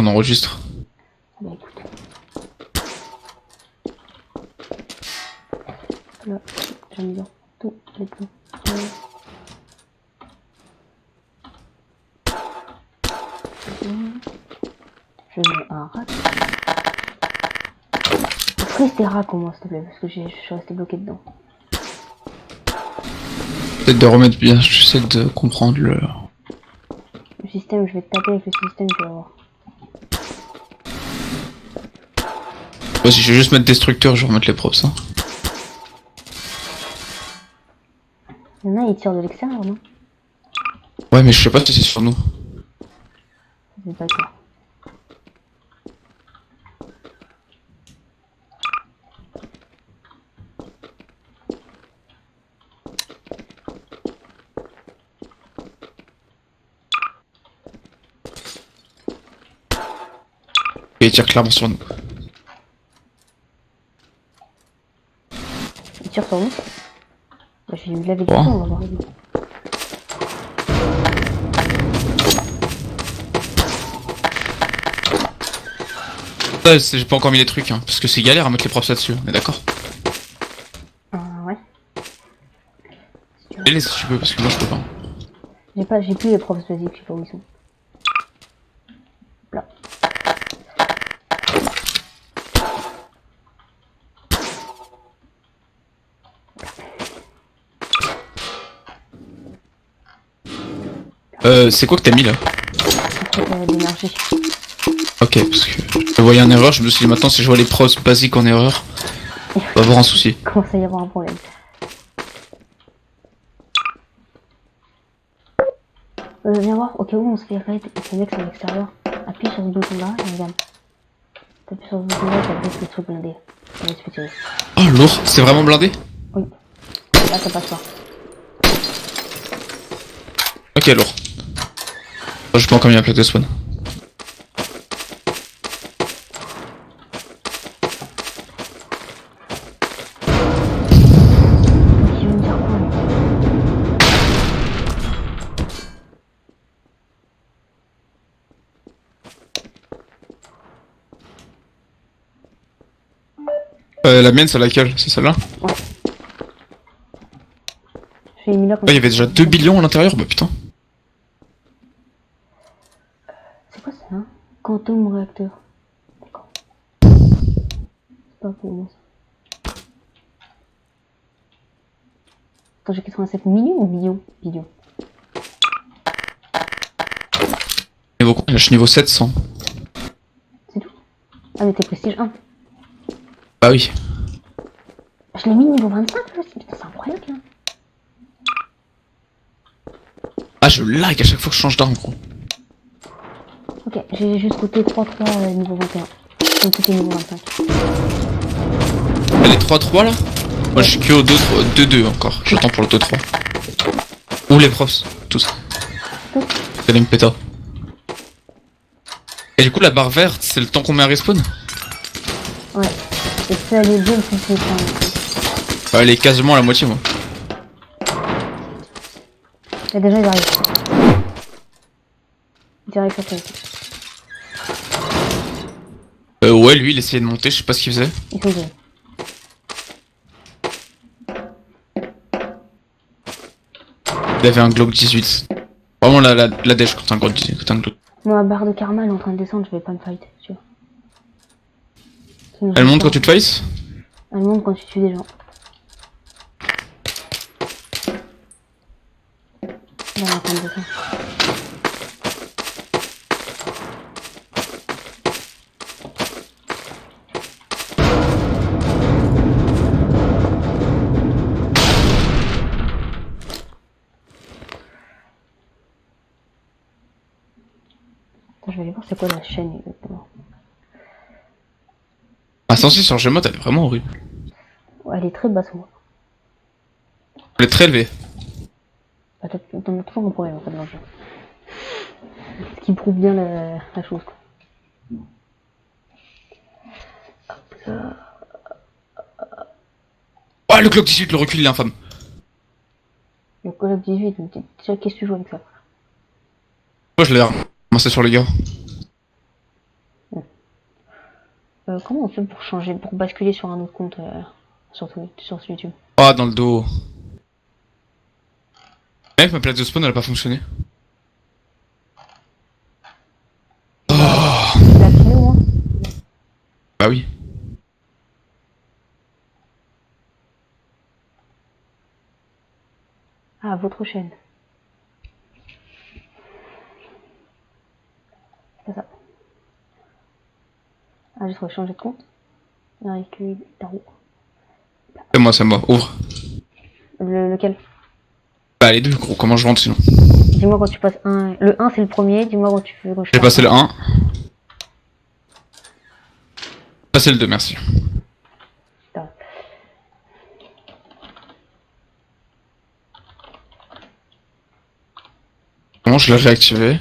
qu'on enregistre. Bah écoute. Là, j'aime bien tous les points. Je mets un rack. Après ces racks au moins s'il te plaît, parce que je suis resté bloqué dedans. Peut-être de remettre bien, j'essaie de comprendre le... Le système, je vais te taper avec le système, tu vas voir. Vas-y, je vais juste mettre destructeur, je vais remettre les props. Hein. Il y en a, ils tirent de l'extérieur, non? Ouais, mais je sais pas si c'est sur nous. C'est pas clair. Et il tire clairement sur nous. Ils tirent sur nous. Bah, j'ai eu de la végétation, on va voir. Ouais, j'ai pas encore mis les trucs, hein, parce que c'est galère à mettre les props là-dessus, on est d'accord? Ouais. Et les si tu peux, parce que moi je peux pas. J'ai plus les profs basiques, je sais pas où ils sont. Là. C'est quoi que t'as mis là? Après, d'énergie. Ok, parce que je voyais une erreur, je me suis dit maintenant si je vois les props basiques en erreur, on va avoir un souci. Comment ça y avoir un problème? Viens voir, au cas où on se fait raid et que le mec c'est à l'extérieur. Appuie sur ce bouton là et regarde. T'appuies sur ce bouton là et t'as baisse le truc blindé. Ça va se tirer. Oh lourd, c'est vraiment blindé? Oui. Là ça passe pas. Ok, lourd. Je peux encore mis la plaque de spawn. Il veut me dire quoi La mienne c'est laquelle? C'est celle-là? Ouais. J'ai mis là comme Ah, il y avait déjà 2 billions à l'intérieur? Bah putain. C'est quoi ça hein? Quantum réacteur. D'accord. C'est pas pour moi ça. Attends, j'ai 87 millions ou millions? Millions. Niveau quoi? Là je suis niveau 700. C'est tout? Ah mais t'es prestige 1. Bah oui. Je l'ai mis niveau 25 là, c'est incroyable là. Ah je lag à chaque fois que je change d'arme gros. Ok, j'ai jusqu'au T3-3 niveau 21. Donc tout est niveau 25. Elle est 3-3 là? Moi je suis que au 2-2 encore, j'attends pour le 2-3. Ou les props, tous. C'est les péta. Et du coup la barre verte, c'est le temps qu'on met à respawn? Ouais. Et ça allait bien plus que ça. Bah elle est quasiment à la moitié moi. Et déjà ils arrivent. Direct sur ça. Ouais lui il essayait de monter, je sais pas ce qu'il faisait. Ils sont deux. Il avait un Glock 18. Vraiment la dèche quand t'as un Glock 18, quand t'as un Glock. Moi, ma barre de karma elle est en train de descendre, je vais pas me fight, tu vois. Elle monte quand tu te faces? Elle monte quand tu tues des gens. Là, elle est en train de descendre. Attends, je vais aller voir c'est quoi la chaîne exactement. Ah 106 sur Gmod elle est vraiment horrible. Ouais, elle est très basse moi. Elle est très élevée. Bah, t'en as toujours un problème en fait dans le jeu. Ce qui prouve bien la chose quoi. Oh le Glock 18, le recul il est infâme. Le Call of 18, mais qu'est-ce que tu joues avec ça? Moi je l'ai ramassé sur les gars. Comment on fait pour changer, pour basculer sur un autre compte sur YouTube? Ah, dans le dos. Mec, ma plaque de spawn elle a pas fonctionné. Tu l'as filé au moins? Bah oui. Ah, votre chaîne. C'est pas ça. Ah, j'ai trouvé changer de compte. Recueil tarot. C'est moi, ouvre. Lequel? Bah les deux, gros, comment je rentre sinon? Dis-moi quand tu passes un. Le 1 c'est le premier, dis-moi quand tu veux que je J'ai fasse passé le 1. Passé le 2, merci. Putain. Bon, je l'ai réactivé.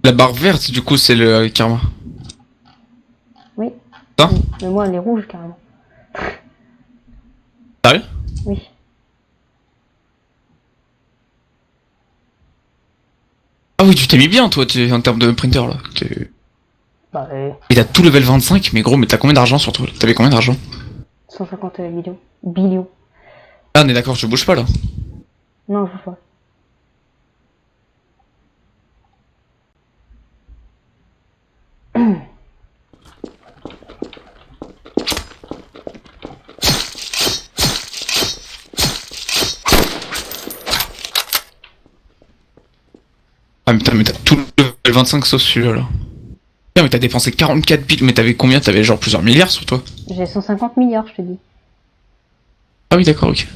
La barre verte, du coup, c'est le karma. Oui. Ça? Mais moi elle est rouge carrément. Sérieux? Oui. Ah oui, tu t'es mis bien, toi, en termes de printer, là. Bah Et t'as tout level 25, mais gros, mais t'as combien d'argent surtout? T'avais combien d'argent? 150 millions. Billions. Ah, on est d'accord, tu bouges pas, là. Non, je vois pas. Ah, mais t'as tout level 25 sauf celui-là, là. Putain, mais t'as dépensé 44 billes, mais t'avais combien? T'avais genre plusieurs milliards sur toi? J'ai 150 milliards, je te dis. Ah oui, d'accord, ok.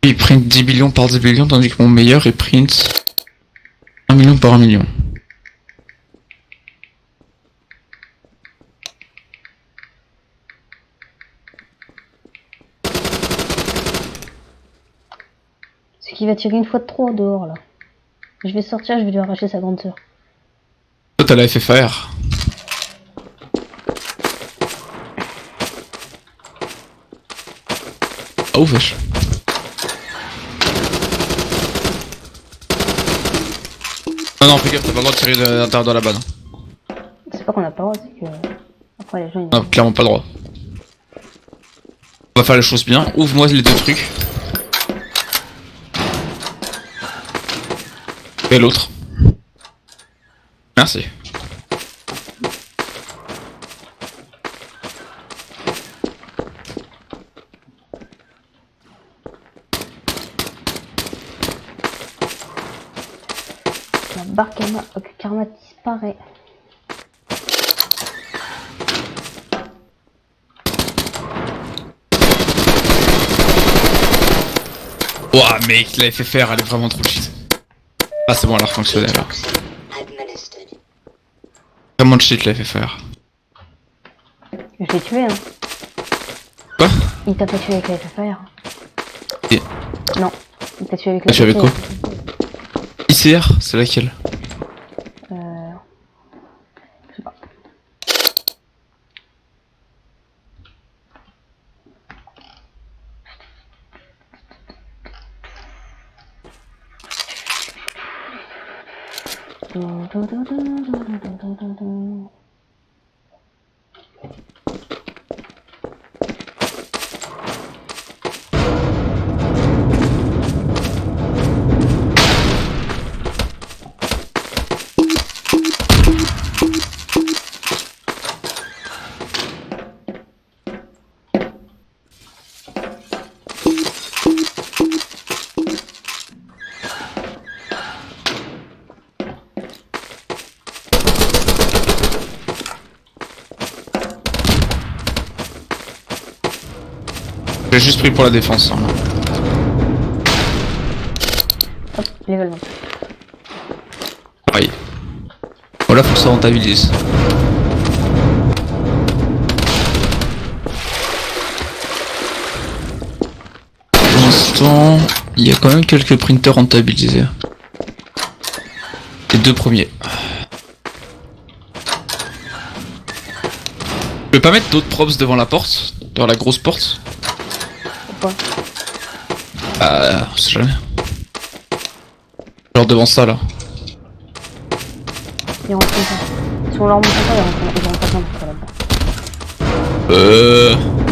Il print 10 billions par 10 billions, tandis que mon meilleur, il print 1 million par 1 million. Ce qui va tirer une fois de trop dehors là. Je vais sortir, je vais lui arracher sa grande sœur. Toi, t'as la FFAR. Ah ouf, wesh. Non, fais gaffe, t'as pas le droit de tirer de l'intérieur de la balle. C'est pas qu'on a pas le droit, c'est que. Après les gens ils. Non, clairement pas le droit. On va faire les choses bien. Ouvre-moi les deux trucs. Et l'autre. Merci. La barre karma disparaît. Ouah, mec, la FFR, elle est vraiment trop cheat. Ah, c'est bon, elle a refonctionné là. Vraiment de cheat la FFR. Je l'ai tué, hein. Quoi? Il t'a pas tué avec la FFR. Et... Non, il t'a tué avec la Tu avec quoi? ICR, c'est laquelle? Je sais pas. J'ai juste pris pour la défense. Hein. Hop, level 20. Pareil. Voilà, faut que ça rentabilise. Pour l'instant, il y a quand même quelques printers rentabilisés. Les deux premiers. peux pas mettre d'autres props devant la porte? Devant la grosse porte? Pourquoi? On sait jamais. Genre devant ça là. Ils rentrent comme ça. Si on leur montre pas, ils rentrent pas là-bas.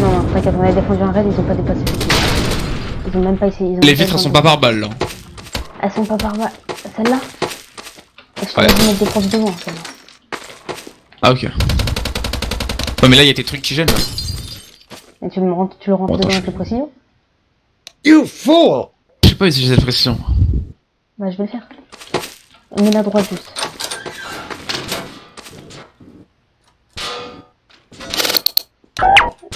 Non, non, t'inquiète, on a défendu un raid, ils ont pas dépassé le tir. Ils ont même pas essayé. Les vitres elles sont pas par balle là. Elles sont pas par balle. Celle-là? Je Ouais. t'ai dit de mettre des props devant, celle-là. Ah ok. Ouais mais là y'a tes trucs qui gênent là. Et tu le rentres Bon, dedans attends, avec le précision? You fool! Je sais pas utiliser cette précision. Bah, je vais le faire. Mets la droite juste.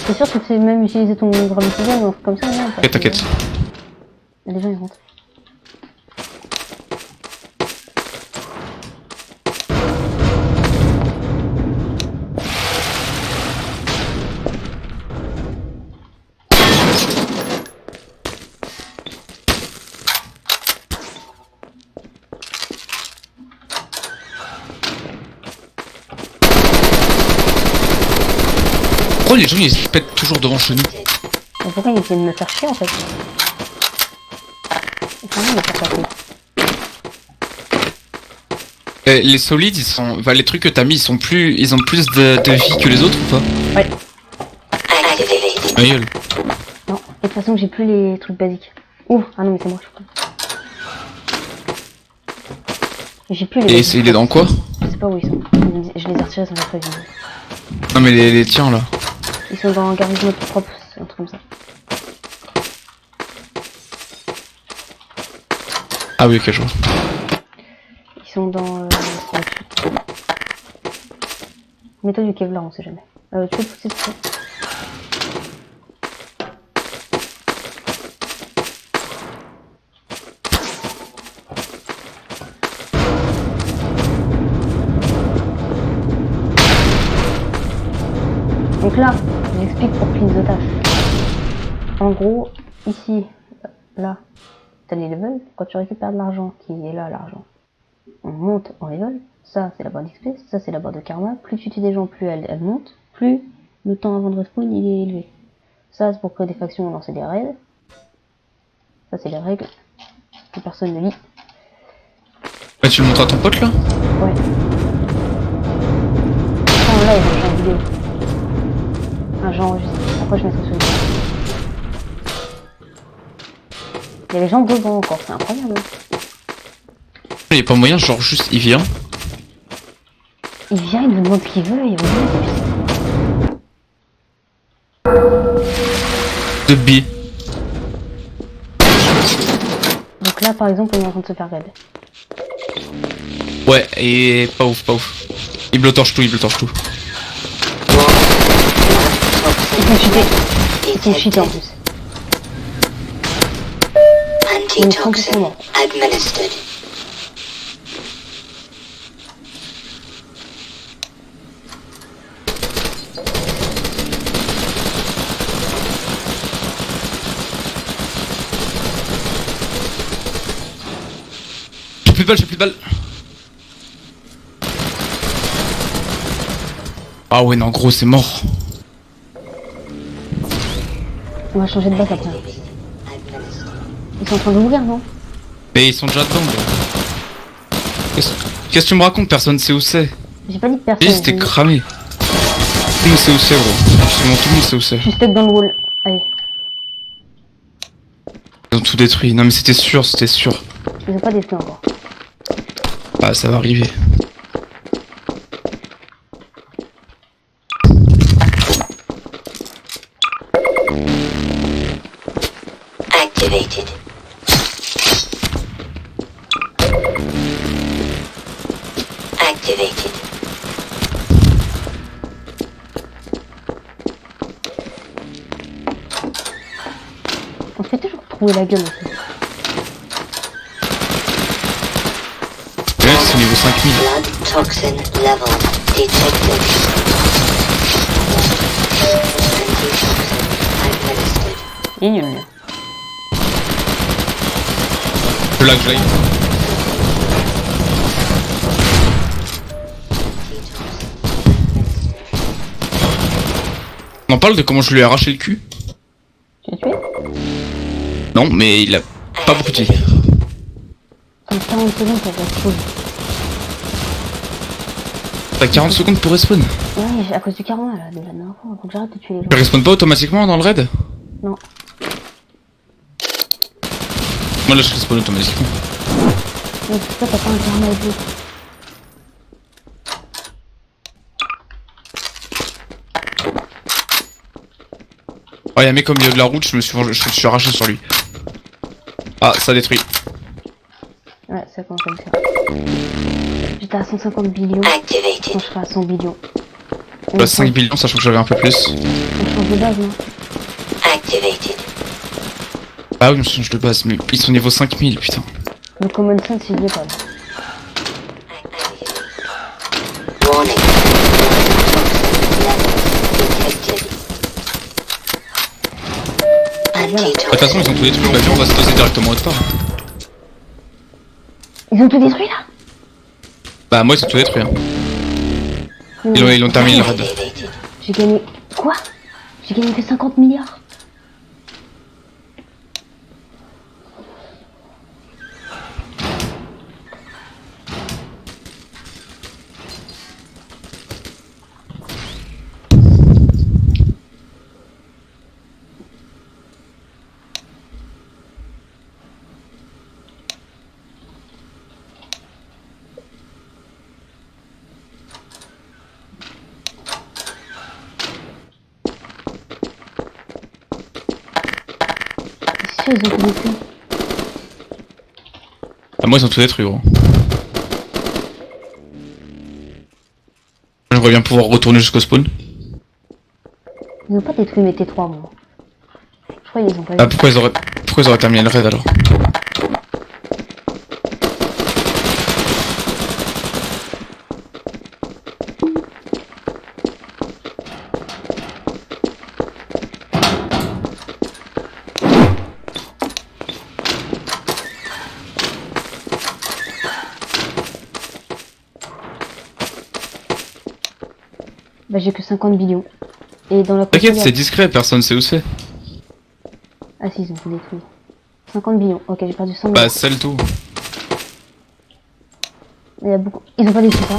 C'est sûr que tu sais même utiliser ton gravitiseur ou un truc comme ça, non? Ok, t'inquiète. Les gens ils rentrent. Pourquoi les gens ils se pètent toujours devant chez nous? Mais pourquoi ils essaient de me faire chier en fait? Comment ils me faire taper? Les solides ils sont. Enfin les trucs que t'as mis ils ont plus de vie que les autres ou pas? Ouais. Ma gueule. Non, et de toute façon j'ai plus les trucs basiques. Ouh, ah non mais c'est moi je crois. J'ai plus les Et basiques. il est dans quoi? Je sais pas où ils sont. Je les ai retirés sans être prévu. Non mais les tiens là. Ils sont dans garage mode propre, c'est un truc comme ça. Ah oui ok je vois. Ils sont dans là-dessus. Mets-toi du Kevlar, on sait jamais. Tu peux pousser ce truc. Donc là, j'explique pour prise de tâche. En gros, ici, là, t'as les levels. Quand tu récupères de l'argent, qui est là, l'argent, on monte en level. Ça, c'est la barre d'XP, ça, c'est la barre de karma. Plus tu tues des gens, plus elle monte. Plus le temps avant de respawn, il est élevé. Ça, c'est pour créer des factions et lancer des raids. Ça, c'est les règles que personne ne lit. Bah tu le montres à ton pote là? Ouais. En live, j'ai en vidéo. Ah, j'enregistre. Après, je mettrai sur YouTube. Il y a les gens devant encore, c'est incroyable. Il y a pas moyen genre juste il vient. Il vient, il me demande ce qu'il veut et on dit. De B. Donc là, par exemple, on est en train de se faire raid. Ouais et pas ouf, pas ouf. Il blotorche tout, il blotorche tout. Ils sont cheatés. Ils sont cheatés en plus. Antitoxin administered. J'ai plus de balles, j'ai plus de balles. Ah ouais non gros c'est mort. On va changer de base après. Ils sont en train d'ouvrir, non? Mais ils sont déjà dedans gros. Qu'est-ce que tu me racontes? Personne sait où c'est. J'ai pas dit que J'ai personne. dit c'était cramé. Tout le monde sait où c'est gros. Absolument tout le monde sait où c'est. Je suis stuck dans le wall. Allez, Ils ont tout détruit. Non mais c'était sûr, c'était sûr. ils ont pas détruit encore. Ah ça va arriver. Activated. Activated. On se fait toujours trouver la gueule aussi. Ouais, c'est niveau 5000. Blood toxin level detected. Antitoxin administered. Il est nul, lui. Je lag, je lag. On en parle de comment je lui ai arraché le cul? Tu l'as tué? Non, mais il a pas beaucoup de vie. T'as 40 secondes pour respawn. T'as 40 secondes pour respawn. Ouais, à cause du karma là, de la dernière fois. Faut que j'arrête de tuer les gens. Tu respawn pas automatiquement dans le raid? Non. Moi là je respawn automatiquement. Mais pourquoi t'as pas un karma avec lui? Oh y'a un mec au milieu de la route, je me suis arraché sur lui. Ah, ça détruit. Ouais, ça commence à me faire. J'étais à 150 billions. Quand Activated. je serai à 100 billions. Bah 5 billions, sachant que j'avais un peu plus. On change de base, non? Activated. Ah oui, on change de base, mais ils sont niveau 5000, putain. Le common sense, il y est pas. Warning. Detected. De toute Anti-toxin. façon, ils ont tout détruit, bah viens, on va se poser directement autre part. Ils ont tout détruit là? Bah moi ils ont tout détruit. Hein. Ils ont terminé le raid. Activated. J'ai gagné. Quoi? J'ai gagné que 50 milliards? C'est sûr, ils ont tout détruit. Bah moi ils ont tout détruit gros. J'aimerais bien pouvoir retourner jusqu'au spawn. Ils ont pas détruit mes T3, moi. Je crois qu'ils ont pas Ah pourquoi ils auraient terminé le raid alors? Bah j'ai que 50 billions. Et dans la T'inquiète, console, c'est discret, personne sait où c'est. Ah si, ils ont tout détruit. 50 billions. Ok, j'ai perdu 100 Bah millions. c'est le tout. Il y a beaucoup. Ils ont pas détruit ça.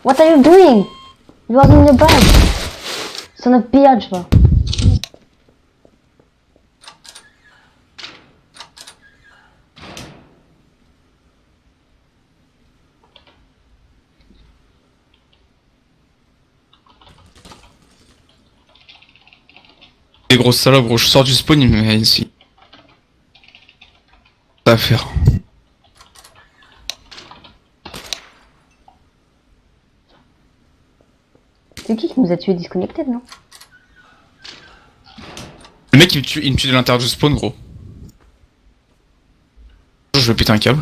What are you doing? You are in your bag. Son of bitch, va. Les grosses salopes gros, je sors du spawn, il me met ici. Ça à faire. C'est qui nous a tué disconnected, non? Le mec il me tue de l'intérieur du spawn gros. Je vais péter un câble.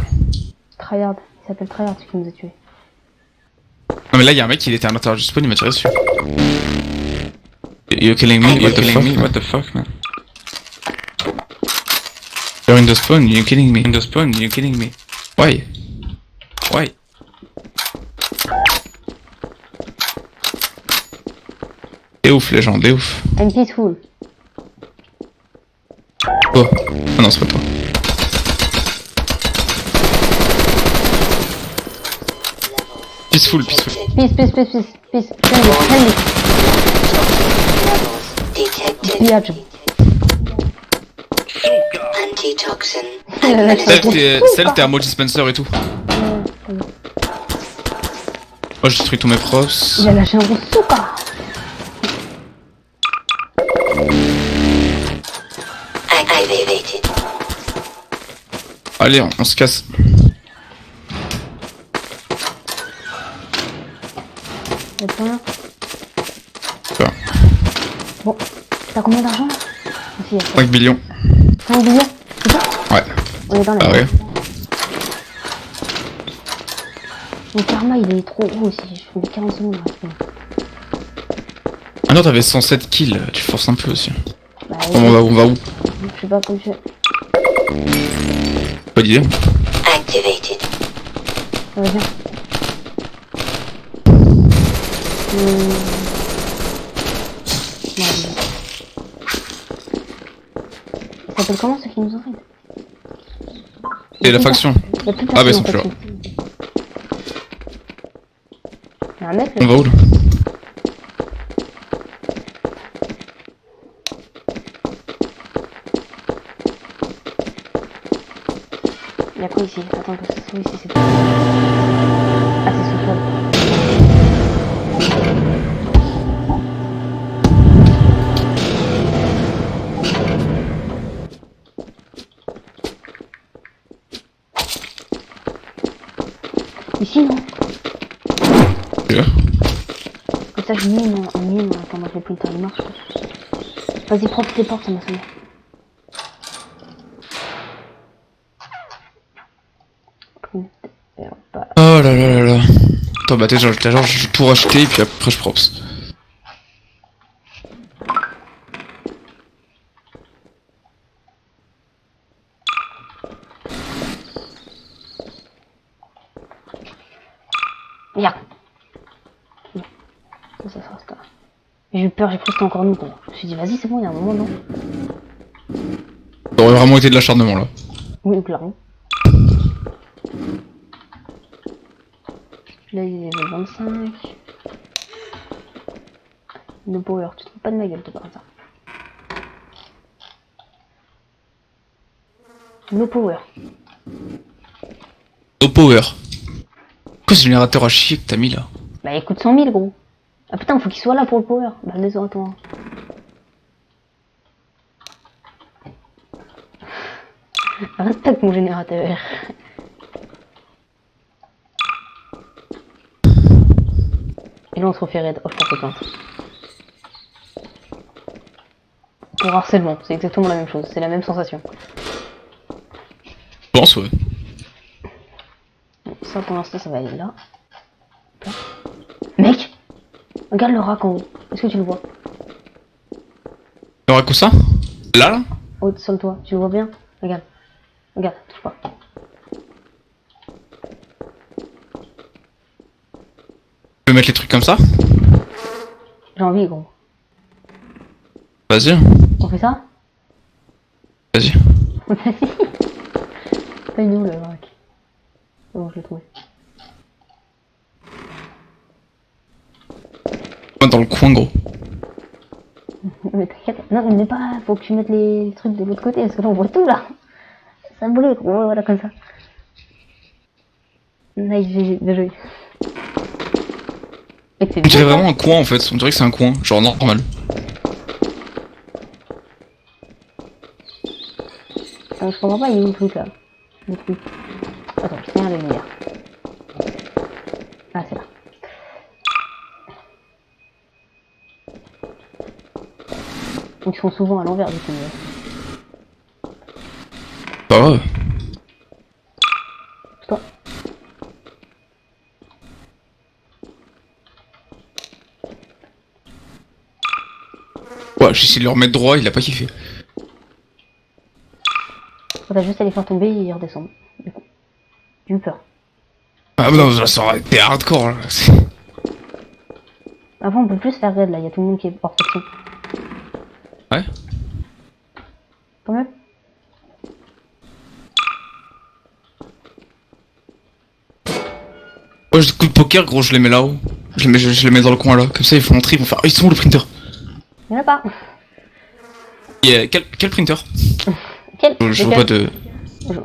Tryhard. Il s'appelle Tryhard, celui qui nous a tué. Non mais là il y a un mec il était à l'intérieur du spawn, il m'a tiré dessus. You're killing me, what the fuck man. You're in the spawn, you're killing me. In the spawn, you're killing me. Why? Why? Des ouf les gens, des ouf. I'm peaceful. Oh, ah non c'est pas toi. Peaceful, peaceful. Peace, peace, peace, peace, peace. Friendly, Detected. bitch. Antitoxin Il a lâché administered. Celle t'es à mode dispenser et tout. Moi j'ai détruit tous mes profs. Il a lâché un gros souka. Activated. Allez, on se casse. Y'a plus rien. Quoi? Bon, t'as combien d'argent là? Ici, y'a 5 billions. 5 billions. C'est ça? Ouais. On est dans la Ah ouais. Mon karma il est trop haut aussi. Je fais 40 secondes là. Ah non, t'avais 107 kills, tu forces un peu aussi. Bah, On va où? je sais pas comme je. Pas d'idée. Activated. Viens. Non, il s'appelle comment ceux qui nous ont raid? Et la faction. Il y a plus de Ah bah ils faction, sont plus là. faction. Il y a un mec On va où là? Il y a quoi ici? Attends, parce que ça se trouve ici c'est pas. Ah, c'est sous-sol. Ici, non? Yeah. Comme ça, je mine en mine pendant que le printer il marche. Vas-y, prends toutes les portes, ça m'a sonné. Oh là là là là. Attends, bah déjà, je vais tout racheter et puis après je props. Merde. Ça sera ça. J'ai eu peur, j'ai cru que c'était encore nous, quoi. Je me suis dit, vas-y, c'est bon, il y a un moment, non? Ça aurait vraiment été de l'acharnement là. Oui, clairement. Là, il est level 25. No power, tu te fous pas de ma gueule, toi, par hasard. No power. No power. Pourquoi ce générateur à chier que t'as mis là? Bah, il coûte 100 000, gros. Ah putain, faut qu'il soit là pour le power. Bah, désolé, toi. Reste avec mon générateur. Et là, on se refait raid. Oh, je porte plainte. Pour harcèlement, c'est exactement la même chose. C'est la même sensation. Je pense, ouais. Bon, ça, pour l'instant, ça va aller là. Là. Mec! Regarde le rack en haut. Est-ce que tu le vois? Il y aura que ça? Là? Haut sur le toit. Tu le vois bien? Regarde. Regarde, touche pas. Tu peux mettre les trucs comme ça? J'ai envie, gros. Vas-y. On fait ça? Vas-y. Vas-y. Pas nous le rack. C'est bon, je l'ai trouvé. Dans le coin, gros. Mais t'inquiète. Non, mais pas. Faut que tu mettes les trucs de l'autre côté parce que là on voit tout là. Ça brûle, gros. Voilà, comme ça. Nice, GG, bien joué. Mec, c'est On dirait bien, ça. vraiment un coin en fait. On dirait que c'est un coin. Genre normal. Je comprends pas, il est où le truc là? Le truc. Attends, je tiens à la lumière. Ah, c'est là. Donc ils sont souvent à l'envers du coup. Pas grave. Toi. Ouais, j'ai essayé de le remettre droit, il a pas kiffé. On va juste aller faire tomber et redescendre. Du coup. J'ai eu peur. Ah bah non, ça aurait été hardcore là. Avant on peut plus faire raid là, il y a tout le monde qui est hors section. Ouais. Quand même. Ouais, je coup de poker, gros, je les mets là-haut. Je les mets dans le coin là. Comme ça, ils font entrer, ils vont faire. Oh, ils sont où le printer? Il y en a pas. Quel printer? Quel? Je vois pas de. Je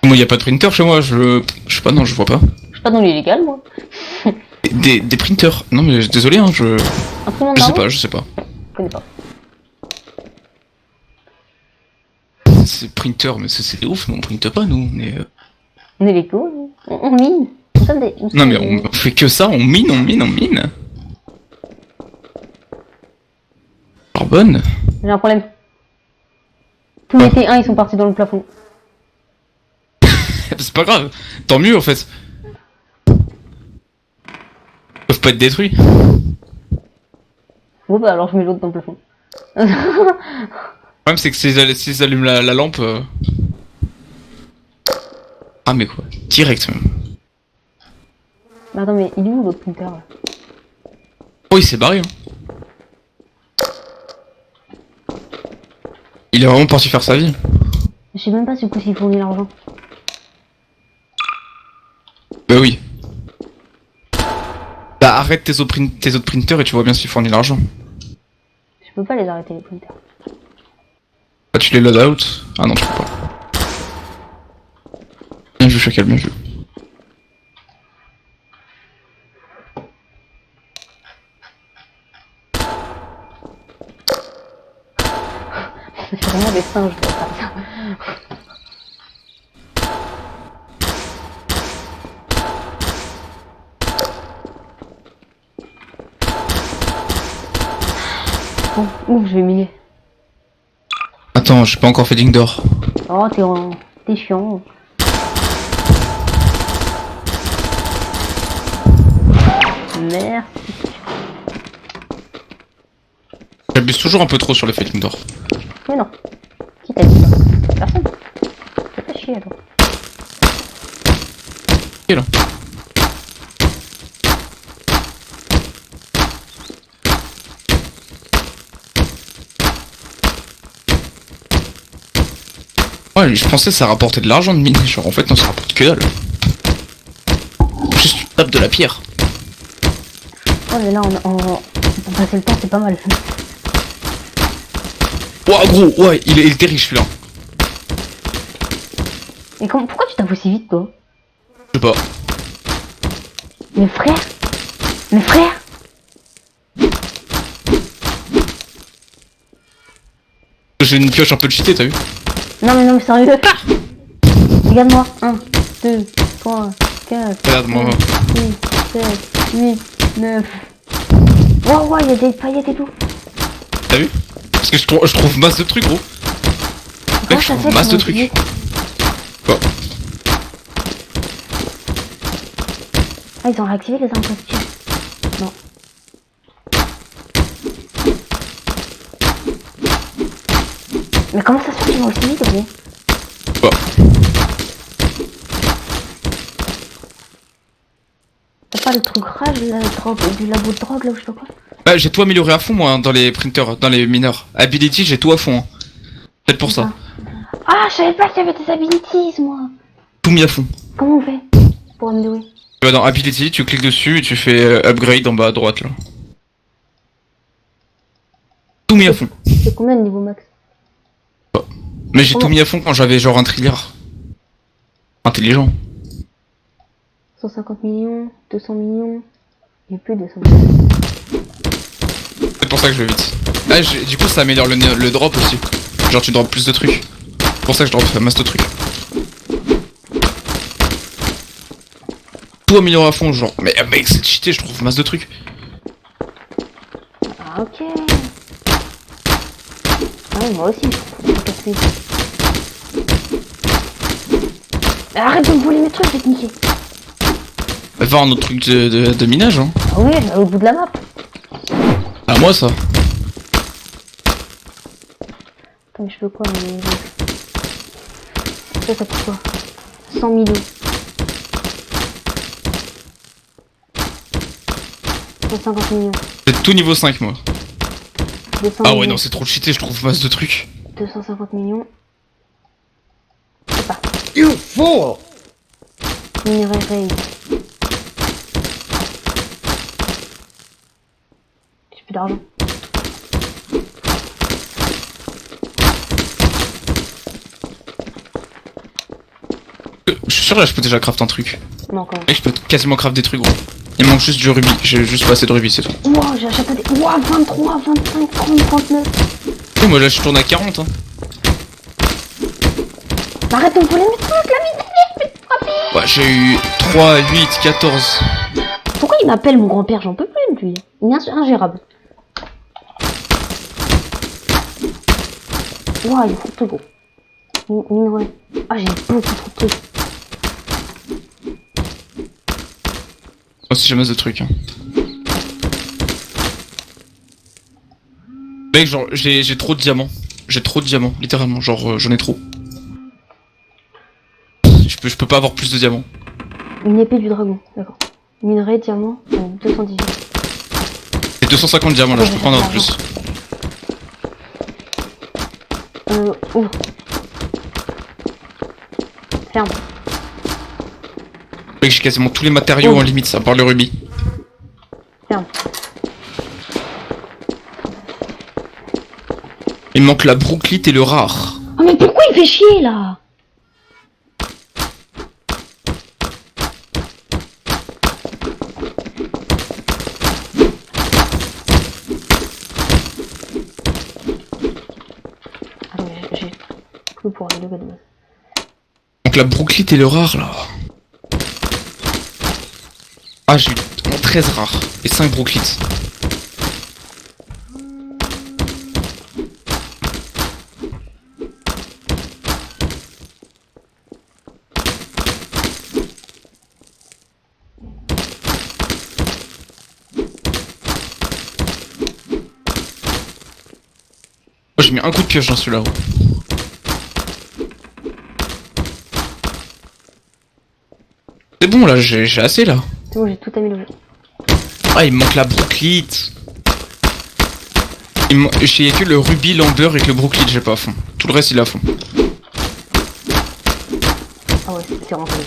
Moi, y a pas de printer chez moi, je sais pas, non, je vois pas. suis pas dans l'illégal moi. Des printers. Non, mais désolé, hein, Imprimante je sais marron? pas, je sais pas. Je connais pas. C'est printer, mais c'est ouf, mais on printe pas nous. On est les cons, nous. On mine. Nous sommes des. Non, mais on fait que ça, on mine, on mine, on mine. Carbone. J'ai un problème. Tous les T1 ils sont partis dans le plafond. C'est pas grave, tant mieux en fait. Ils peuvent pas être détruits. Bon bah alors je mets l'autre dans le plafond. Le problème c'est que s'ils allument la lampe... Ah mais quoi, direct même. Mais attends mais il est où l'autre printer là? Oh il s'est barré hein. il est vraiment parti faire sa vie. Je sais même pas du coup s'il fournit l'argent. Bah oui. Bah arrête tes autres printers et tu vois bien s'il fournit l'argent. Je peux pas les arrêter les printers. Bah tu les load out. Ah non, tu peux pas. Bien vu, Chacal, bien vu. C'est vraiment des singes pour faire ça. Bon, ouf, je vais miner. Attends, j'ai pas encore fait ligne d'or. Oh, t'es chiant. Merci. J'abuse toujours un peu trop sur les ligne d'or. Mais non. Qui t'a dit ça? Personne. Fais pas chier alors. Ok là. Ouais, je pensais que ça rapportait de l'argent de miner, genre en fait non, ça rapporte que dalle. Juste tu tapes de la pierre. Oh mais là pour passer le temps c'est pas mal. Ouah gros, ouais, il était riche celui-là. Mais pourquoi tu tapes aussi vite toi? Je sais pas. Mes frères? Mes frères? J'ai une pioche un peu cheatée, t'as vu? Non mais sérieux. Regarde-moi. 1, 2, 3, 4, Regarde-moi. 6, 7, 8, 9. Wow, il y a des paillettes et tout. T'as vu? Parce que je trouve masse de trucs gros. Mec, je trouve masse de trucs. Quoi? Ah, ils ont réactivé les armes positives. Non. Mais comment ça se fait qu'ils vont aussi vite, gros? Quoi? T'as pas le truc rage, la drogue, du labo de drogue là ou je sais pas quoi? Bah, j'ai tout amélioré à fond moi hein, dans les printers, dans les mineurs. Ability, j'ai tout à fond. Hein. Peut-être pour ça. Ah, je savais pas qu'il y avait des abilities, moi. Tout mis à fond. Comment on fait pour améliorer? Tu vas dans Ability, tu cliques dessus et tu fais upgrade en bas à droite là. Tout mis à fond. C'est combien de niveau max? Mais j'ai tout mis à fond quand j'avais genre un trilliard. Intelligent. 150 millions, 200 millions, et plus de 200 millions. C'est pour ça que je vais vite. Ah, du coup ça améliore le drop aussi. Genre tu drops plus de trucs. C'est pour ça que je drop masse de trucs. Tout amélioré à fond genre. Mais mec c'est cheaté, je trouve masse de trucs. Ah, ok. Ah oui, moi aussi, je trouve casser. Arrête de me voler mes trucs, je vais te niquer. Va un autre truc de minage hein. Ah oui, au bout de la map. À moi ça. Attends, mais je veux quoi ça coûte quoi? 100 millions. 150 millions. C'est tout niveau 5 moi. 200 Ah ouais millions. non c'est trop cheaté, je trouve masse de trucs. 250 millions. C'est pas. You fool! Minerai raid. J'ai plus d'argent. Je suis sûr là je peux déjà craft un truc. Non, quand même. Mec je peux quasiment craft des trucs gros. Il manque juste du rubis, j'ai juste pas assez de rubis c'est tout. Wow, j'ai acheté des. Wow, 23, 25, 30, 39. Et moi là je tourne à 40 hein. Arrête de me voler mes trucs, la vite, rapide. Ouais j'ai eu 3, 8, 14. Pourquoi il m'appelle mon grand-père? J'en peux plus de lui. Il est ingérable. Wow, il est trop gros. Minerai. Ah, j'ai beaucoup trop de trucs. Moi aussi j'ai masse de trucs hein. Mec genre j'ai trop de diamants. J'ai trop de diamants, littéralement, genre j'en ai trop. Je peux pas avoir plus de diamants. Une épée du dragon, d'accord. Minerai, diamant, 218. J'ai 250 diamants là, je peux pas en avoir plus. Ouvre. Ferme. Mec, j'ai quasiment tous les matériaux en limite, à part le rubis. Ferme. Il me manque la brooklite et le rare. Oh mais pourquoi il fait chier là? Ah mais j'ai cru pour un level de base. Donc la brooklite et le rare là. Ah, j'ai eu 13 rares et 5 brooklites. Oh, j'ai mis un coup de pioche dans celui-là. C'est bon là, j'ai assez là. C'est bon, j'ai tout amélioré. Ah, il me manque la brooklite. J'ai que le rubis, l'amber et que le brooklite, j'ai pas à fond. Tout le reste, il est à fond. Ah ouais, c'est rentré.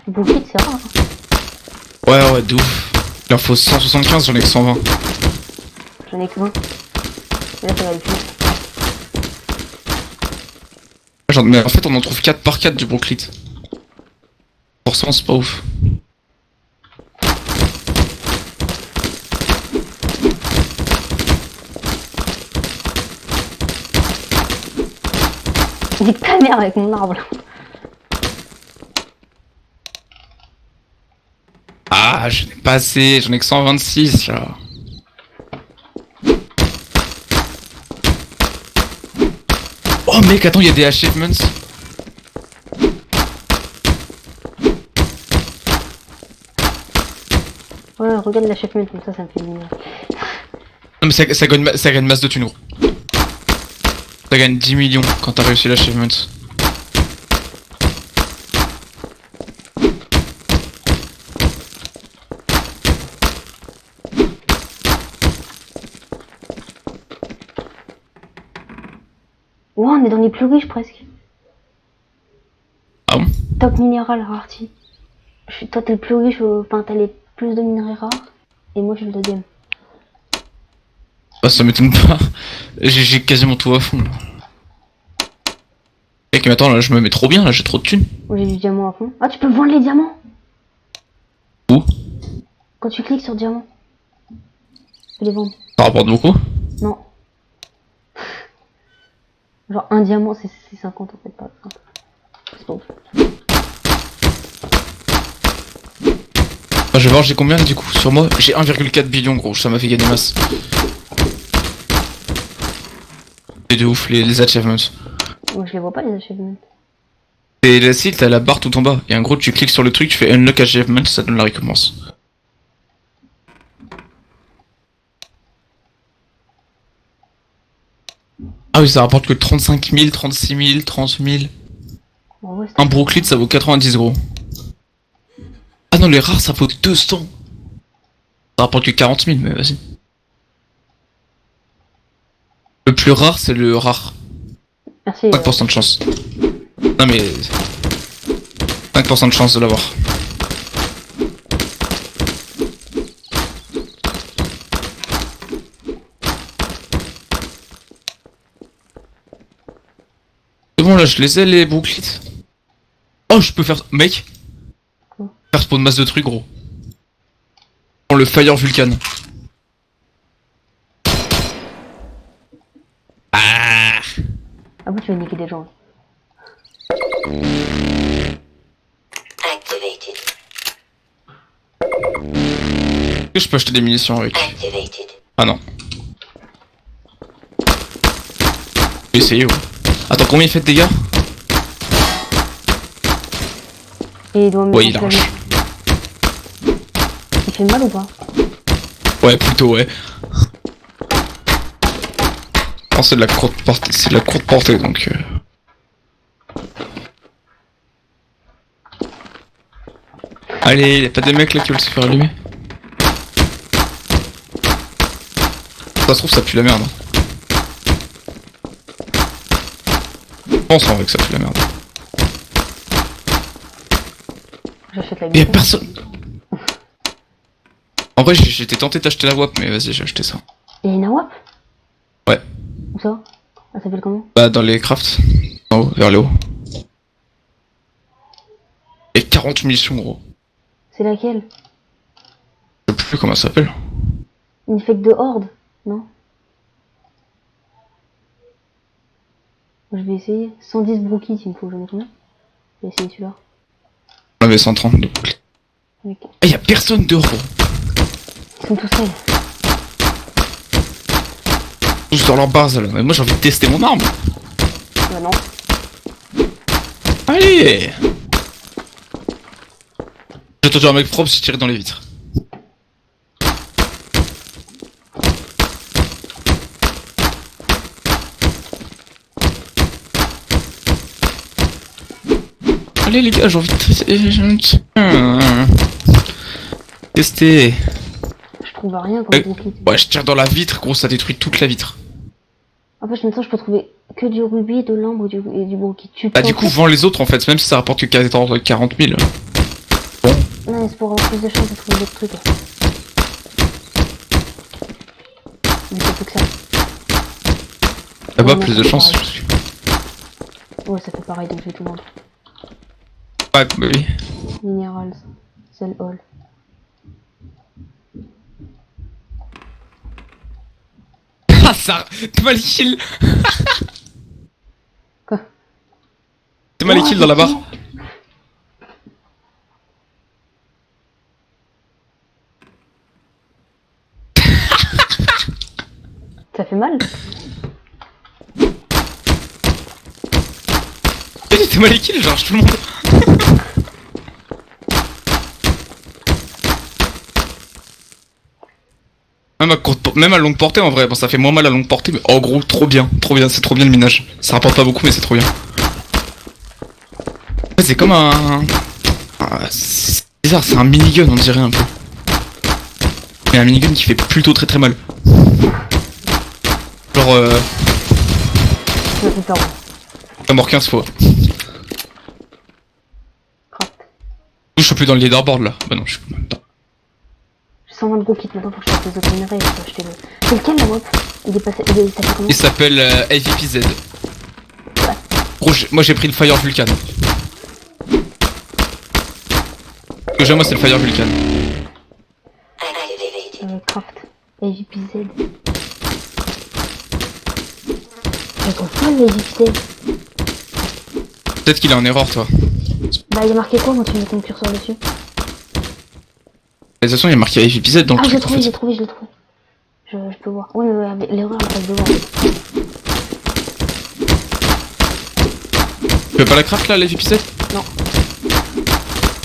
Brooklyn, c'est rare. Hein. Ouais, de ouf. Il en faut 175, j'en ai que 120. J'en ai que 20. Et là, ça va aller plus vite. Mais en fait, on en trouve 4 par 4 du brooklite. Forcément, c'est pas ouf. Nique ta mère avec mon arbre là. Ah, j'en ai pas assez, j'en ai que 126 là. Oh mec, attends, il y a des achievements. Ouais, regarde l'achèvement comme ça me fait mignon. Non mais ça gagne masse de thunes gros. Ça gagne 10 millions quand t'as réussi l'achievement. Wow, on est dans les plus riches presque. Ah bon? Top minéral rareté. Toi t'es le plus riche, enfin t'as les plus de minerais rares. Et moi je suis le deuxième. Bah ça m'étonne pas. J'ai quasiment tout à fond là. Mec mais attends là je me mets trop bien là, j'ai trop de thunes. Moi j'ai du diamant à fond. Ah tu peux vendre les diamants. Où? Quand tu cliques sur diamant. Tu peux les vendre. Ça rapporte beaucoup? Non. Genre un diamant c'est 50 en fait, pas 50. C'est pas ouf. Ah, je vais voir j'ai combien du coup sur moi. J'ai 1,4 billion gros, ça m'a fait gagner masse. C'est de ouf les achievements. Moi je les vois pas les achievements. Et là si t'as la barre tout en bas. Et en gros tu cliques sur le truc, tu fais unlock achievement, ça donne la récompense. Ah oui ça rapporte que 35 000, 36 000, 30 000. En vrai, Un brooklite ça vaut 90 gros. Ah non les rares ça vaut 200. Ça rapporte que 40 000 mais vas-y. Le plus rare c'est le rare. merci. 5% de chance. Non mais... 5% de chance de l'avoir. C'est bon là je les ai les brooklites. Oh je peux faire... Mec. Faire spawn masse de trucs gros. Prends le Fire Vulcan. Ah. Ah bon tu vas niquer des gens. Activated. Est-ce que je peux acheter des munitions avec? Activated. Ah non. J'ai essayé ouais. Attends combien il fait de dégâts? Et il doit me Ouais il lâche. Il fait mal ou pas? Ouais, plutôt, ouais. Non, c'est de la courte portée, c'est de la courte portée, donc... Allez, y'a pas des mecs là qui veulent se faire allumer? Ça se trouve, ça pue la merde. Je pense en vrai que ça pue la merde. J'achète la Mais y'a guitare. personne. En vrai, j'étais tenté d'acheter la WAP, mais vas-y, j'ai acheté ça. Et une AWAP? Ouais. Où ça? Elle s'appelle comment? Bah, dans les crafts. En haut, vers le haut. Et 40 munitions, gros. C'est laquelle? Je sais plus comment ça s'appelle. Une fake de horde? Non? Je vais essayer. 110 brookies, il me faut, j'en ai combien? Je vais essayer celui-là. On avait 130 de boucles. Avec... Ah, y'a personne dehors, gros. Ils sont tous seuls. Tous dans leur base là. Mais moi j'ai envie de tester mon arme. Bah non. Allez. J'ai entendu un mec propre se tirer dans les vitres. Allez les gars, j'ai envie de tester. Je trouve rien comme brookie. Ouais, je tire dans la vitre, gros, ça détruit toute la vitre. En fait, maintenant, je peux trouver que du rubis, de l'ambre et du brookie. Bah du coup, vends les autres en fait, même si ça rapporte que 40 000. Bon. Non, mais c'est pour avoir plus de chance de trouver d'autres trucs. Mais c'est plus que ça. Ah bah, Ouais, plus ça de fait chance. pareil. Ouais, ça fait pareil, donc je vais tout vendre. Ouais, bah oui. Minerals, Cell Hall. Ah ça, t'es mal kill. Quoi? T'es mal kill dans la barre. Ça fait mal? T'es mal kill, genre tout le monde. Même à longue portée en vrai, bon ça fait moins mal à longue portée, mais en gros trop bien, c'est trop bien le minage. Ça rapporte pas beaucoup mais c'est trop bien. C'est comme c'est bizarre, c'est un minigun on dirait un peu. Mais un minigun qui fait plutôt très très mal. Genre Ça fait peur. t'as mort 15 fois. Craft. Je suis plus dans le leaderboard là. Bah non, je suis plus dedans. J'ai 120 brookies, maintenant faut que je fasse les autres minerais et je peux acheter le... C'est lequel la WAP? Il est passé... Il s'appelle comment? Il s'appelle AVPZ. Gros, moi j'ai pris le Fire Vulcan. Ce que j'ai moi c'est le Fire Vulcan. Activated. Craft. AVPZ. Je trouve pas le AVPZ. Peut-être qu'il est en erreur toi. Bah il y a marqué quoi quand tu mets ton curseur dessus? De toute façon il y a marqué AVPZ dans le Ah je l'ai truc en trouvé, fait. je l'ai trouvé, je l'ai trouvé. Je peux voir. Ouais mais avec l'erreur elle passe devant. Tu veux pas la craft là, l'AVPZ? Non.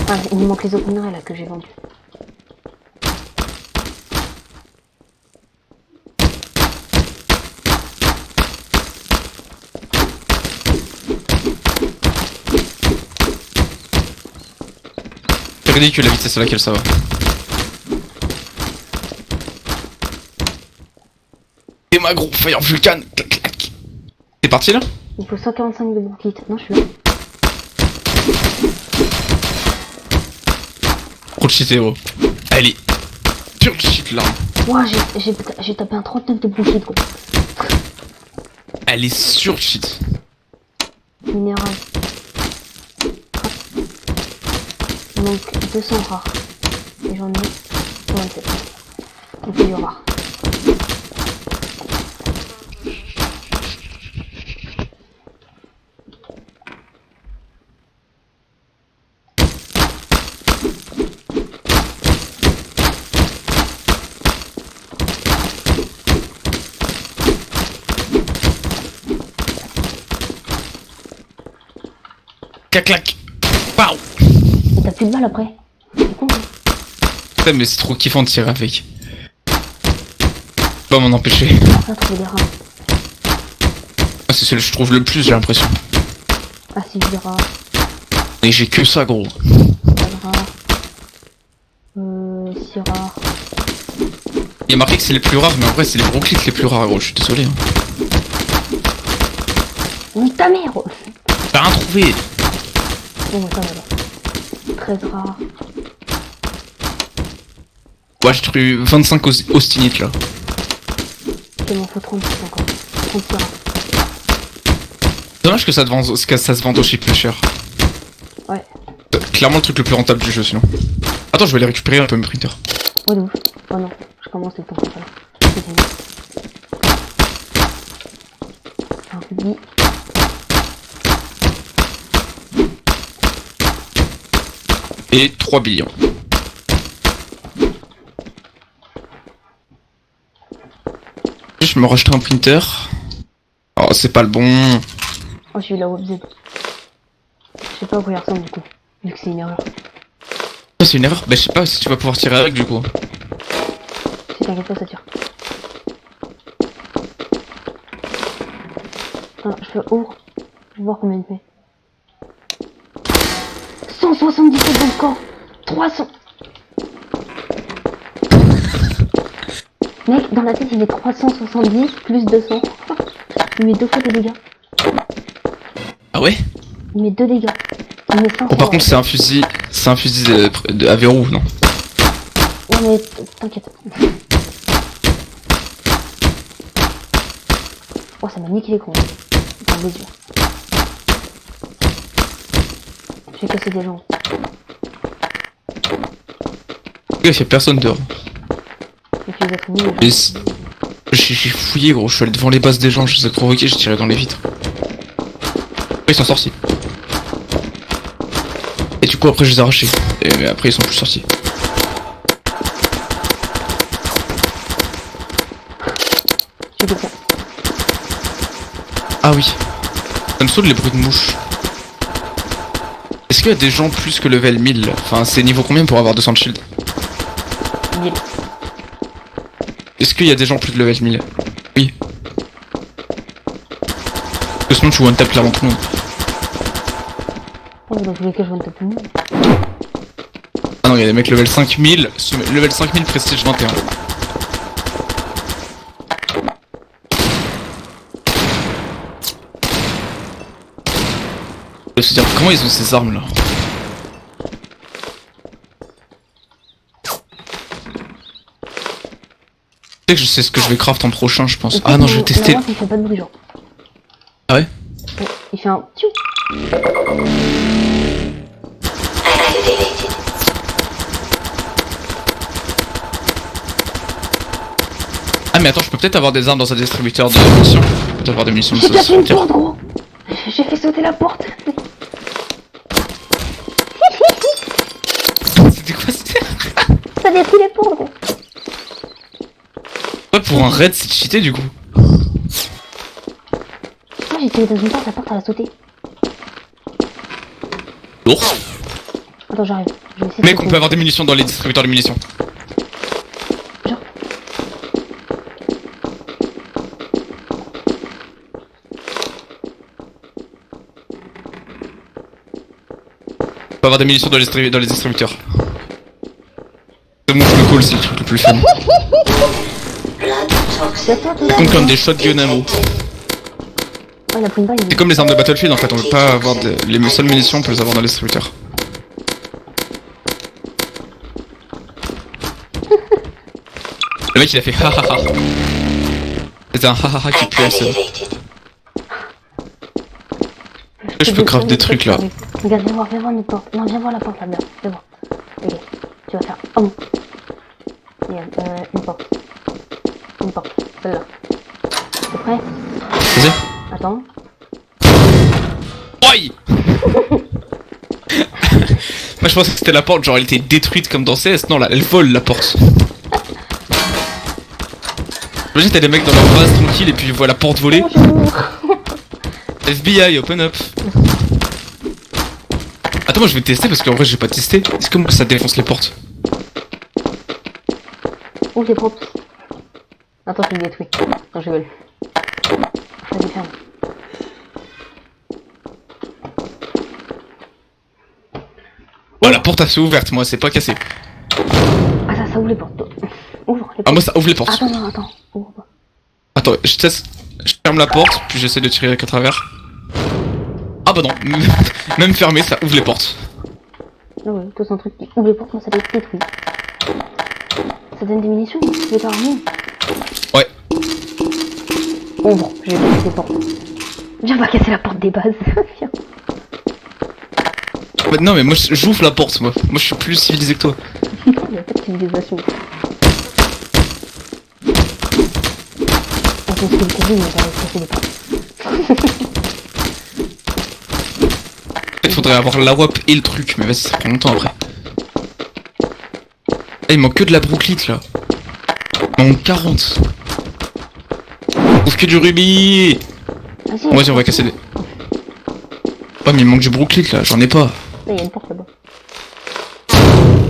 Ah il me manque les autres minerais là que j'ai vendus. C'est ridicule la vitesse à laquelle ça va. Et ma gros Fire Vulcan. Clac, clac. T'es parti là? Il faut 145 de brookies. Non je suis là. Trop cheaté gros. Allez. Pure cheat là. Ouah j'ai tapé un 39 de brookies gros. Elle est sur cheat. Minéral. Il manque 200 rares. Et j'en ai 27. Donc c'est du rare. Clac clac. Pow. Et t'as plus de balles après. C'est con. Putain, mais c'est trop kiffant de tirer avec. Pas m'en empêcher. Ça, trouver des rats. Ah, c'est celui que je trouve le plus, j'ai l'impression. Ah, si, des rats. Et j'ai que ça, gros. Pas de rats. 6 rares. Il y a marqué que c'est les plus rares, mais en vrai, c'est les Brooklyn les plus rares, gros. Je suis désolé. Hein. Oui, ta mère! T'as rien trouvé. Bon, ça va là. 13 rares. Ouais, j'ai trouvé 25 Austinites là. Il m'en faut 36 encore. 36 rares. Dommage que ça, que ça se vende aussi plus cher. Ouais. Clairement le truc le plus rentable du jeu sinon. Attends, je vais les récupérer un peu mes printers. Oh, de ouf. Oh non, je commence les temps. Voilà. C'est fini. Un rubis. Et 3 billions. Je me rachète un printer. Oh, c'est pas le bon. Oh, j'ai eu la WebZ. Je sais pas à quoi il ressemble du coup, vu que c'est une erreur. Ça, c'est une erreur. Bah, je sais pas si tu vas pouvoir tirer avec du coup. Si t'inquiète pas, ça tire. Attends, je fais ouvre. Je vais voir combien il fait. 177 dans le corps. 300. Mec, dans la tête, il est 370 plus 200. Il met 2 fois de dégâts. Ah ouais? Il met 2 dégâts. Il met 500. Bon, par contre, c'est un fusil. C'est un fusil à verrou, non? Ouais, mais t'inquiète. Oh, ça m'a niqué les cons. Dans les yeux. J'ai cassé des gens. Il y a personne dehors. Et puis les êtres humains, Mais j'ai fouillé, gros. Je suis allé devant les bases des gens, je les ai provoqués, j'ai tiré dans les vitres. Après, ils sont sortis. Et du coup, après, je les ai arrachés. Mais après, ils sont plus sortis. j'ai quelqu'un. Ah oui. Ça me saoule les bruits de mouches. Est-ce qu'il y a des gens plus que level 1000? Enfin, c'est niveau combien pour avoir 200 de shield? 1000. Est-ce qu'il y a des gens plus de level 1000? Oui. Parce que sinon, tu one tap clairement tout le monde. Oh, dans tous les cas, je vois une tape tout le monde. Ah non, il y a des mecs level 5000, level 5000 prestige 21. Je veux se dire, comment ils ont ces armes là? Tu sais que je sais ce que je vais craft en prochain, je pense. Ah non, je vais tester. Il fait pas de bruit, genre. Ah ouais? Ouais, il fait un tchou. Activated. Ah mais attends, je peux peut-être avoir des armes dans un distributeur de munitions. Je peux peut-être avoir des munitions dans J'ai un cassé une distributeur. porte, gros. J'ai fait sauter la porte. C'était quoi c'était? Ça détruit les portes, gros. Ouais, pour un raid, c'est cheaté du coup. Moi, j'ai tiré dans une porte, la porte, elle a sauté. L'ours. Attends, j'arrive. Je vais essayer de Mec, on sauter. peut avoir des munitions dans les distributeurs de munitions. Genre. On peut avoir des munitions dans les distributeurs. C'est mon le call, c'est le truc le plus fun. Blood toxin. C'est toi, toi. Ça compte comme des shotgun ammo. Ah, il a pris une balle, il C'est comme les armes de Battlefield en fait, on peut pas avoir les seules munitions, on peut les avoir dans les distributeurs. Le mec il a fait ha ha ha. C'était un ha ha ha qui pue assez. Activated. Je peux craft des trucs là. Regarde, viens voir notre porte. Non, viens voir la porte là-bas. Viens voir. Ok. Tu vas faire un. Regarde, une porte. Une porte. Celle-là. T'es prêt? Vas-y. Attends. Oi. Moi je pensais que c'était la porte, genre elle était détruite comme dans CS, non là elle vole la porte. Imagine t'as des mecs dans leur base tranquille et puis ils voient la porte voler. Bonjour. FBI, open up. Attends, moi je vais tester parce qu'en vrai j'ai pas testé. Est-ce que moi ça défonce les portes? Oh, c'est propre. Attends, je le détruis. Attends, je rigole. Vas-y, ferme. Oh, la porte elle s'est ouverte, moi, c'est pas cassé. Ah, ça ouvre les portes. Ouvre les portes. Ah, moi, ça ouvre les portes. Attends, non, attends. Ouvre pas. Attends, je teste. Je ferme la porte, puis j'essaie de tirer qu'à travers. Ah bah non, même fermé, ça ouvre les portes. Ah ouais, toi, c'est un truc qui ouvre les portes, moi, ça doit être détruit. Ça donne des munitions, tu veux t'armer? Ouais. Ouvre, je vais casser les portes. Viens, on va casser la porte des bases. Viens. Bah, non, mais moi, j'ouvre la porte, moi. Moi, je suis plus civilisé que toi. Il n'y a pas de civilisation. On peut se le courir, mais on va casser les portes. Il faudrait avoir la WAP et le truc, mais vas-y, ça prend longtemps après. Ah, il manque que de la brooklite là. Il manque 40. Trouve que du rubis. Bon, vas-y, on va casser les. Ouais, mais il manque du brooklite là, j'en ai pas. Il y a une porte là-bas.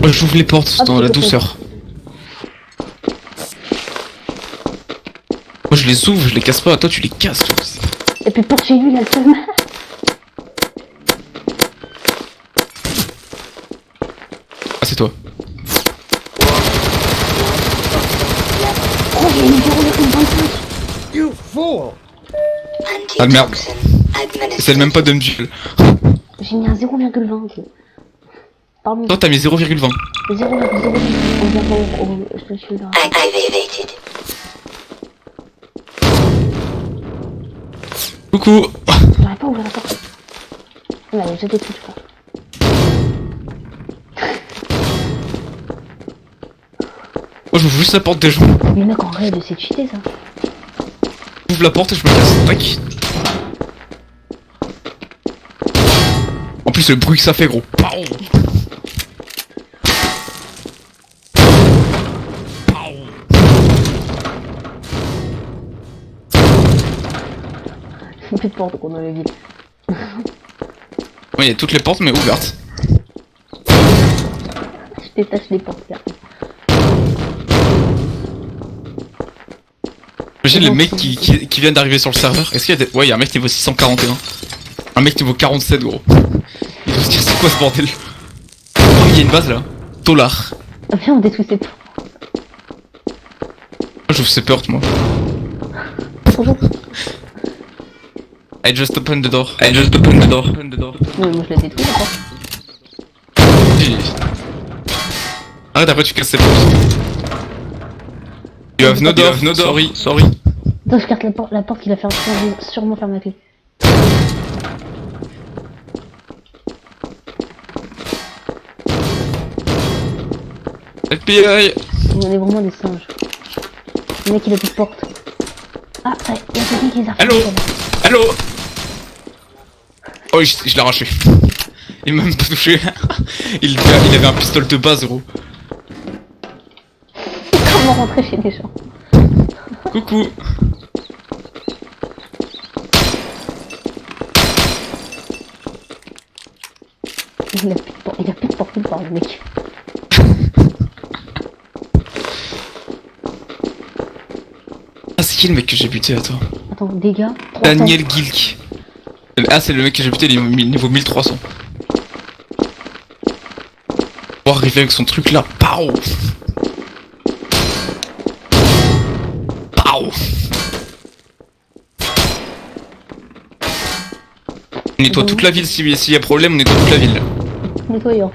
Moi, j'ouvre les portes dans la douceur. Moi, je les ouvre, je les casse pas. Toi, tu les casses. Toi. Et puis pour chez lui, il a le seum. Ah, c'est toi. Oh, j'ai mis 0,25. You fool! Ah merde. Antitoxin administered. C'est même pas d'un duel. J'ai mis un 0,20. Pardon. Toi, t'as mis 0,20. 0,0. On vient je te suis là. Activated. Coucou. J'arrive pas à ouvrir la porte. Il m'a jeté tout, je crois. Moi, j'ouvre juste la porte des gens. Mais mec, en réel, c'est cheaté ça. J'ouvre la porte et je me casse. Tac. En plus, le bruit que ça fait, gros. Pow. Plus de porte qu'on dans la ville. Ouais, il y a toutes les portes, mais ouvertes. Je détache les portes là. Imagine les mecs qui viennent d'arriver sur le serveur. Est-ce qu'il y a des... Ouais, il y a un mec niveau 641. Un mec niveau 47, gros. Ils vont se dire, c'est quoi ce bordel? Oh, il y a une base là. Tolar. Viens, on détruit ces portes. Moi, j'ouvre ces portes, moi. Bonjour. I just opened the door. I just opened the door. Open the door. Non, moi je la détruis la porte. Arrête, après tu casses ces portes. You have no door, no door. Sorry, sorry. Attends, je carte la porte qu'il a sûrement fermé la clé. FBI. On est vraiment des singes. Le mec il a plus de porte. Ah, ça, il y a quelqu'un qui les a Allô? refermés, Allô? Oh, je l'ai arraché. Il m'a même pas touché. Il avait un pistolet de base, gros. Comment rentrer chez les gens? Coucou. Il a plus de porte nulle part, le mec. Ah, c'est qui le mec que j'ai buté, attends? Attends, dégâts. 300. Daniel Gilk. Ah, c'est le mec que j'ai buté, il est niveau 1300. Pour arriver avec son truc là, pow. Pow. On nettoie toute la ville, s'il y a problème, on nettoie toute la ville. Nettoyant.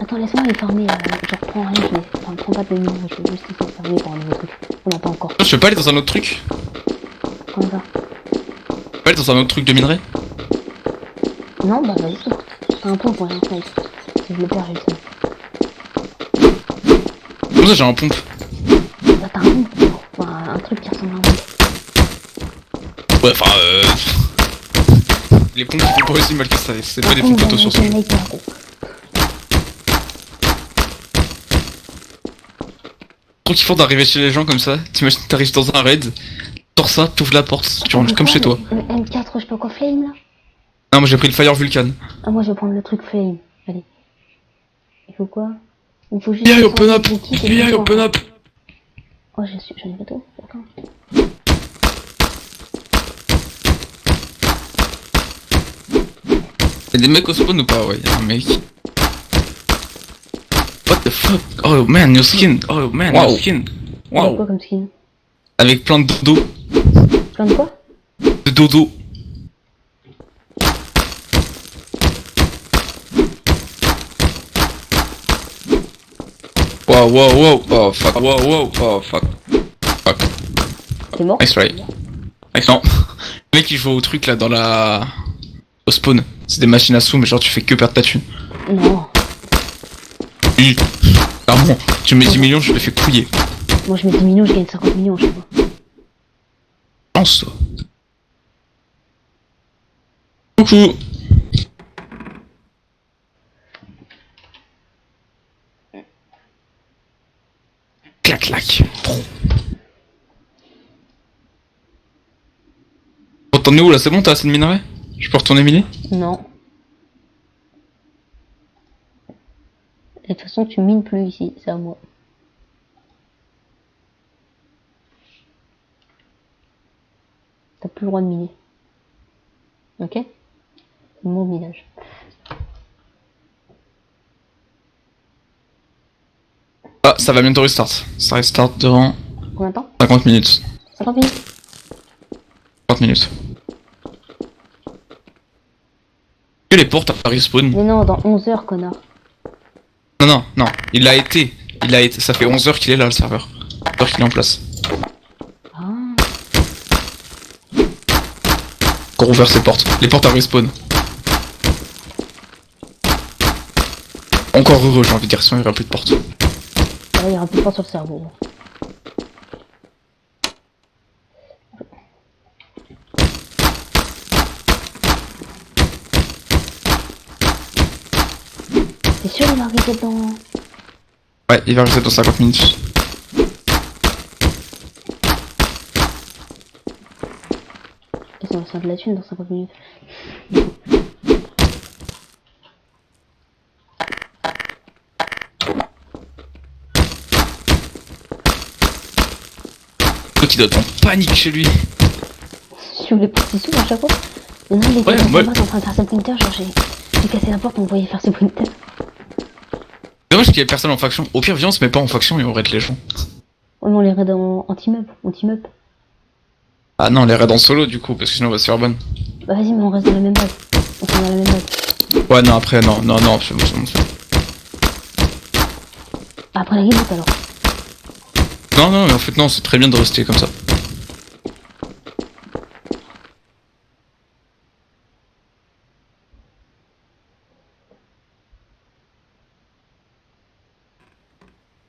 Attends, laisse-moi les farmer. Je reprends rien, je prends pas de mine, je vais juste essayer de farmer pour un nouveau truc. On n'a pas encore. Je peux pas aller dans un autre truc? Comme ça. Je peux pas aller dans un autre truc de minerai? Non, bah vas-y. T'as un point pour rien faire. Si je le perds, j'ai le seum. Comment ça j'ai un pompe? Bah t'as un point. Enfin, un truc qui ressemble à un point. Ouais, enfin les pompes ils font pas aussi mal que ça, c'est pas des pompes auto sur ce jeu. Trop kiffant d'arriver chez les gens comme ça, t'imagines t'arrives dans un raid, sors ça, t'ouvres la porte, tu rentres comme chez toi. Le M4, je peux quoi flame là? Non, moi j'ai pris le Fire Vulcan. Ah, moi je vais prendre le truc flame. Allez. Il faut quoi? Il faut juste. Yeah, open up! Des kits et Yeah, des open points. up! Oh, j'en ai pas tout. D'accord. Y'a des mecs au spawn ou pas? Ouais, y'a un mec. What the fuck? Oh man, your skin! Oh man, Wow. your skin! Il y a Wow! quoi comme skin? Avec plein de dodo. Plein de quoi? De dodo. Wow, wow, wow! Oh fuck! Wow, wow! Oh fuck! Fuck! T'es mort? Nice try. Nice, non. Le mec il joue au truc là dans la... Au spawn. C'est des machines à sous, mais genre tu fais que perdre ta thune. Non. Oui. Ah bon, tu mets 10 millions, je le fais couiller. Moi je mets 10 millions, je gagne 50 millions à chaque fois. Pense toi. Coucou. Clac clac. Bon, t'en es où là? C'est bon, t'as assez de minerais? Je peux retourner miner? Non. Et de toute façon, tu mines plus ici, c'est à moi. T'as plus le droit de miner. Ok? C'est mon minage. Ah, ça va bientôt restart. Ça restart dans Combien de temps? 50 minutes. 50 minutes? 50 minutes. Que les portes à respawn? Mais non, dans 11 heures, connard. Non, non, non. Il a été. Ça fait 11 heures qu'il est là, le serveur. 11 heures qu'il est en place. Ah. Qu'on rouvert ses portes. Les portes à respawn. Encore heureux, j'ai envie de dire, sinon il n'y aura plus de portes. Là, il y aura plus de porte sur le cerveau. T'es sûr il va arriver dans... Ouais, il va rester dans 50 minutes. Et ça va se faire de la thune dans 50 minutes. L'autre il doit être en panique chez lui. Sur les positions à chaque fois. Il y en a un, il était Ouais, dans moi- sa boîte en train de faire ses pointers, genre j'ai cassé la porte, on voyait faire ses pointers. Dommage qu'il y ait personne en faction. Au pire, viens, on se met pas en faction et on raid les gens. Oh non, on les raid en team-up, on team-up. Ah non, les raids en solo du coup, parce que sinon on va se faire ban. Bah vas-y, mais on reste dans la même base. On fait dans la même base. Ouais, non, après, non, non, non, c'est bon, c'est bon. Bah, après la guilde alors. Non, non, mais en fait, non, c'est très bien de rester comme ça.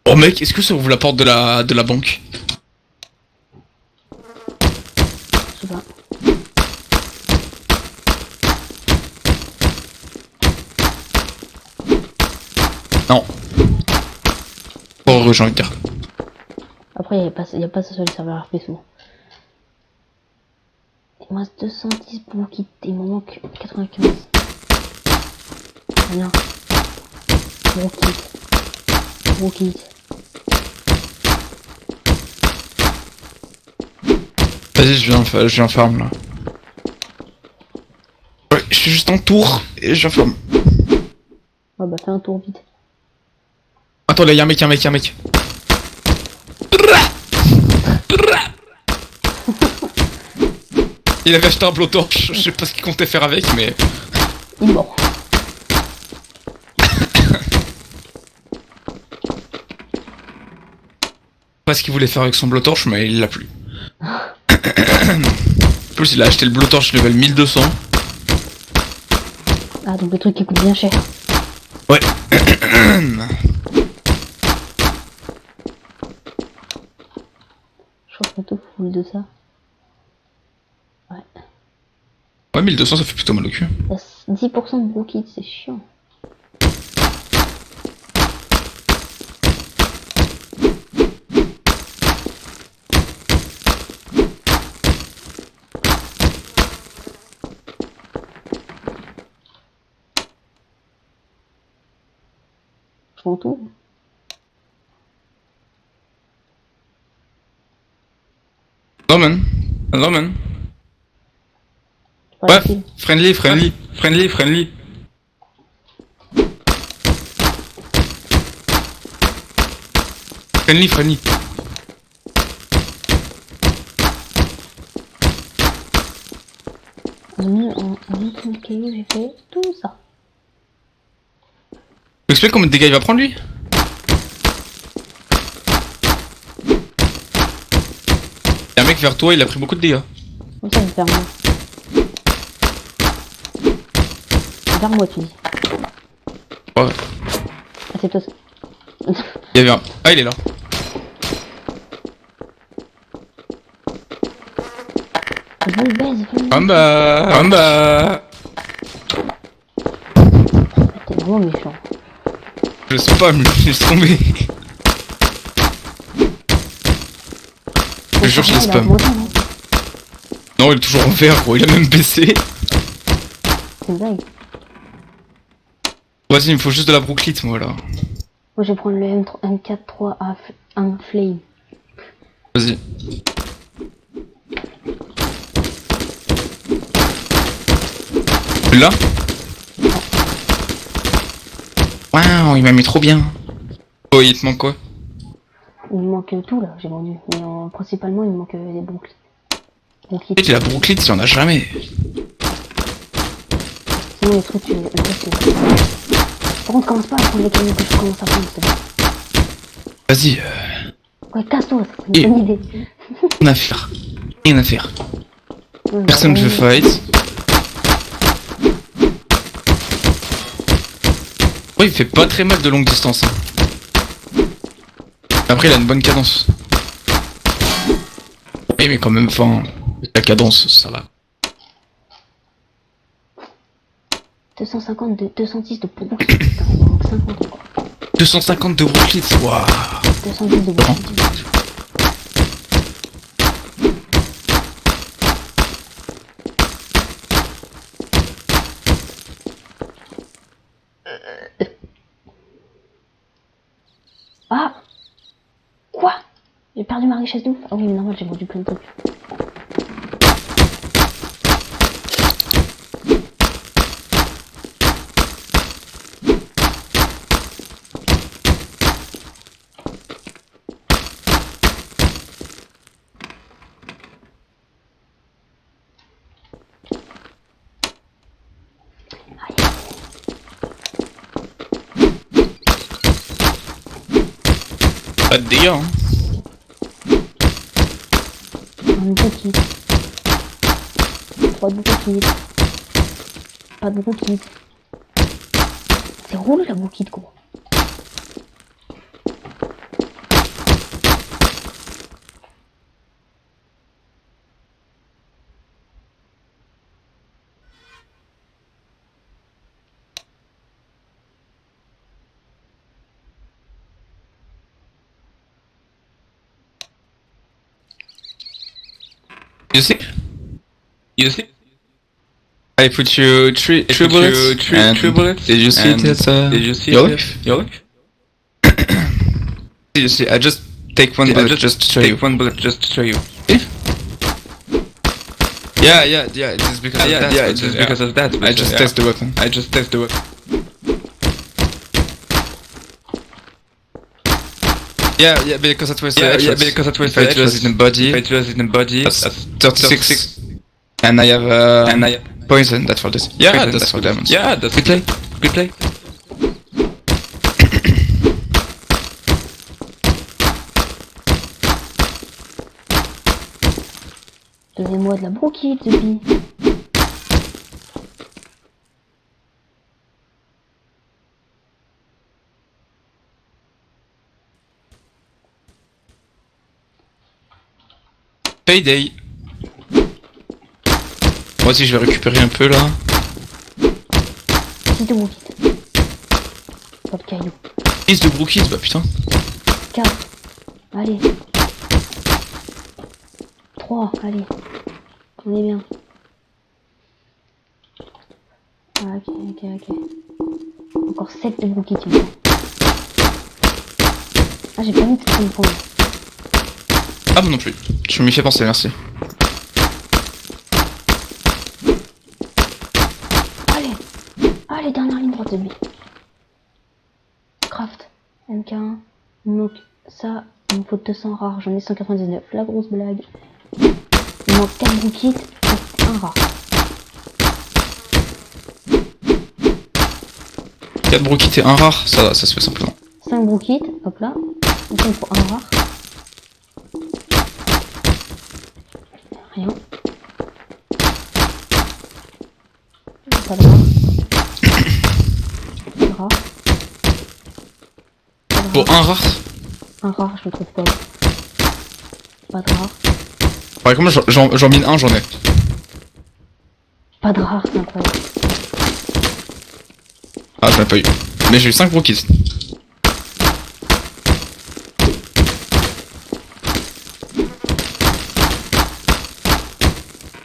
Oh mec, est-ce que ça ouvre la porte de la banque? Je sais pas. Non. Pas heureux, j'ai envie de dire. Après, y a pas ça sur le serveur RP souvent. Il me reste 210 pour quitter, il m'en manque 95. Rien. Gros kit. Gros kit. Vas-y, je viens farm là. Ouais, je suis juste en tour et je viens farm. Ouais, bah fais un tour vite. Attends, là, y'a un mec. Il avait acheté un blowtorch, je sais pas ce qu'il comptait faire avec, mais... Il est mort. Pas ce qu'il voulait faire avec son blowtorch, mais il l'a plus. En plus, il a acheté le blowtorch level 1200. Ah, donc le truc qui coûte bien cher. Ouais. Je crois qu'on tout full de ça. Ouais. Ouais, 1200, ça fait plutôt mal au cul. Il y a 10% de gros kits, c'est chiant. prends tout. Roman. Roman. C'est pas Ouais, facile. friendly. Friendly. En une seule caillou, j'ai fait tout ça. Tu expliques combien de dégâts il va prendre lui? Y'a un mec vers toi, il a pris beaucoup de dégâts. Comme ça, vers moi. Vers moi, tu dis. Ouais. Ah, c'est toi ça. Il y avait un... Ah, il est là. Je le baise, je le baise. Amba. T'es vraiment méchant. Je spam, laisse tomber. Je jure, je les spam. Non, il est toujours en vert, gros, il a même baissé. C'est une blague. Vas-y, il me faut juste de la brooklite, moi, là. Moi, je vais prendre le M4-3A1 Flame. Vas-y. Là? Waouh, il m'a mis trop bien. Oh, il te manque quoi? Il me manque tout là, j'ai vendu. Mais principalement, il me manque des bons clips. Bons clips. Tu sais, la brooklite, il y en a jamais. Sinon, les trucs, tu les Par contre, commence pas à prendre les camions que je commence à prendre, c'est bon. Vas-y, Ouais, casse-toi, c'est une bonne idée. rien à faire. Rien à faire. Ouais, Personne ne bah, veut fight. Ouais, il fait pas très mal de longue distance. Hein. Après, il a une bonne cadence. Oui, mais quand même, enfin, la cadence, ça va. 250 de 210 de Brooklyn, putain, il manque 50 encore. 250 de brooklite, waouh. 210 de Brooklyn. Ah! Quoi? J'ai perdu ma richesse de ouf. Ah oui, mais normal, j'ai vendu plein de trucs. Pas de dégâts, hein. Un bouquet. 3 bouquets. Pas de bouquet. C'est roule la bouquet, gros. You see? You see? I put you three bullets. Three bullets. Did you see that? Did you see your life? Your life? Did you see? I just take one bullet just to show you. Take one bullet just to show you. Yeah. Just because of that. Yeah, just because of that. I just test the weapon. I just test the weapon. Yeah, because that was the headshot. Because that was the headshot. If I was in the body. If I was in the body. That's 36. And I have poison. That's for this. Yeah, poison, that's for diamonds. Yeah, that's good play. Good play. Donnez-moi de la bronchite, depuis. Payday. Moi aussi je vais récupérer un peu là. 6 de bronchite. Pas de cailloux. 10 de brookies, bah putain. 4. Allez. 3. Allez. On est bien. Ah, ok. Encore 7 de bronchite, il me faut. Ah, j'ai pas mis de points. Ah, moi non plus. Tu m'y fais penser, merci. Allez, dernière ligne droite de lui. Craft. MK1. Il me manque ça. Il me faut 200 rares. J'en ai 199. La grosse blague. Il me manque 4 bouquets et 1 rare. 4 broquites et 1 rare, ça se fait simplement. 5 bouquets. Hop là. Donc il me faut 1 rare. Rien. Pas de rare. Pas de rare. Pas de Pour rare. 1 rare. Un rare, je le trouve pas. Pas de rare. Ouais, comment j'en mine un, j'en ai. Pas de rare, c'est incroyable. Ah, j'en ai pas eu. Mais j'ai eu 5 broquites.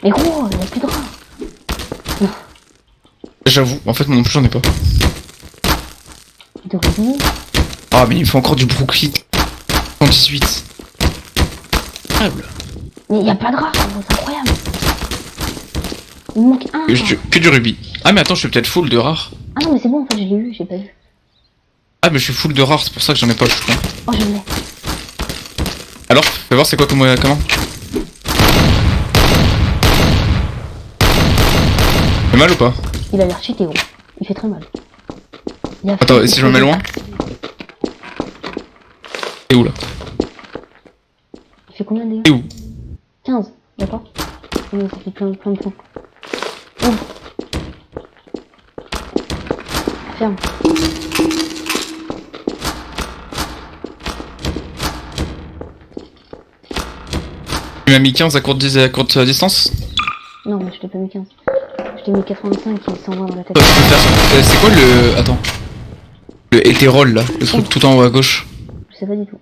Mais gros, il y a plus de rare. J'avoue, en fait, moi non plus, j'en ai pas. De rubis. Ah, mais il me faut encore du broquite. 118. Incroyable. Mais il y a pas de rare, gros, c'est incroyable. Il me manque un. Que du rubis. Ah, mais attends, je suis peut-être full de rares. Ah non, mais c'est bon, en fait, je l'ai eu, j'ai pas vu. Ah, mais je suis full de rares, c'est pour ça que j'en ai pas, je crois. Oh, je l'ai. Alors, fais voir, c'est quoi comment. Fait mal ou pas? Il a l'air cheaté, gros. Il fait très mal. Attends, et si je me mets loin? T'es où là? Il fait combien de dégâts? T'es où? 15, d'accord? Oui, ça fait plein de points. Ouvre. Ferme. Tu m'as mis 15 à courte distance? Non, mais je t'ai pas mis 15. Je t'ai mis 85 et 120 dans la tête. C'est quoi le. Attends. Le hétérol là, le truc tout en haut à gauche. Je sais pas du tout.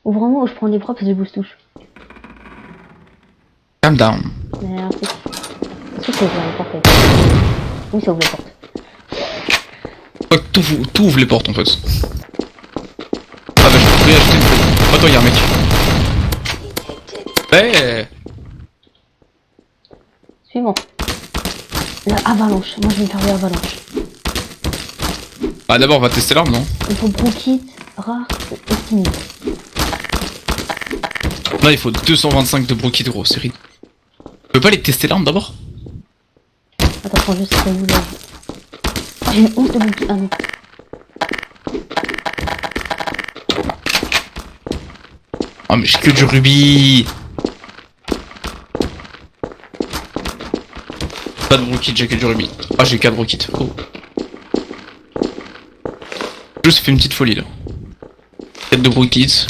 Ouvre-moi ou je prends des props et je boost touche. Calm down. Merci. Est-ce que ça ouvre les portes avec... Oui, ça ouvre les portes. Oh, tout ouvre les portes en fait. Ah bah je pourrais acheter une feuille. Oh, attends, y'a un mec. Ouais. Suivant. La avalanche. Moi, je vais me faire l'avalanche. Ah d'abord on va tester l'arme, non? Il faut bronchite, rare et timide. Là il faut 225 de broquite gros, c'est ridicule. Tu peux pas les tester l'arme d'abord? Attends, prends juste ça, vous là. Oh, j'ai une 11 de bronchite. Ah non. Ah mais j'ai que du rubis. Pas de broquite, j'ai que du rubis. Ah j'ai 4 broquites. Oh. Juste fait une petite folie là. 4 de broquites.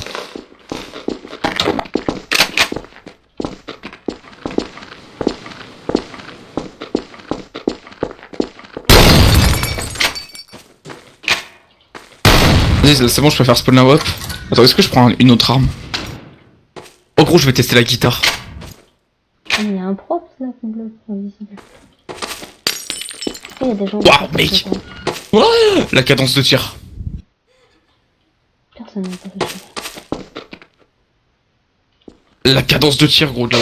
Vas-y, c'est bon, je peux faire spawn now up. Attends, est-ce que je prends une autre arme? Oh gros, je vais tester la guitare. Ah, mais il y a un prop là qui bloque, invisible. Il y a des gens... Waouh, mec. Ouais, la cadence de tir. Personne n'a pas fait chier. La cadence de tir gros de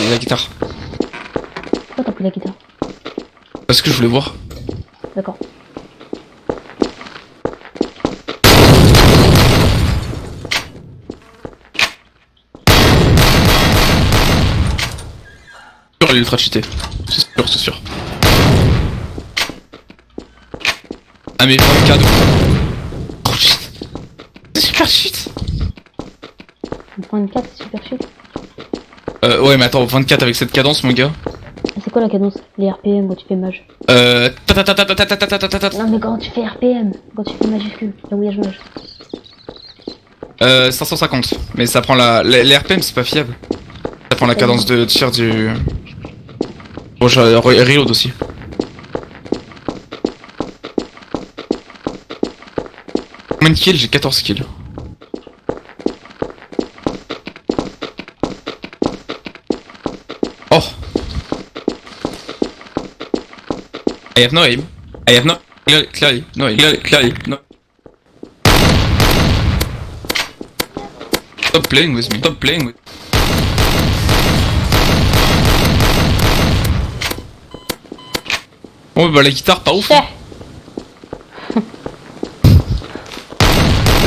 la guitare. Pourquoi t'as pris la guitare? Parce que je voulais voir. D'accord. Elle est ultra cheatée. C'est sûr, c'est sûr. Ah mais 24 de... Oh shit. C'est super cheat. On prend une 4, c'est super shit. Ouais mais attends, 24 avec cette cadence mon gars. Ah, c'est quoi la cadence? Les RPM quand tu fais mage? Non mais quand tu fais RPM, quand tu fais majuscule, là où il y a mage. 550. Mais ça prend les RPM c'est pas fiable. Ça prend la cadence de tir du... Bon j'ai reload aussi. Combien de kills? J'ai 14 kills. Oh! I have no aim. I have no... Clearly, no, clearly, no. Stop playing with me. Stop playing with. Oh bah la guitare pas ouf. Hein.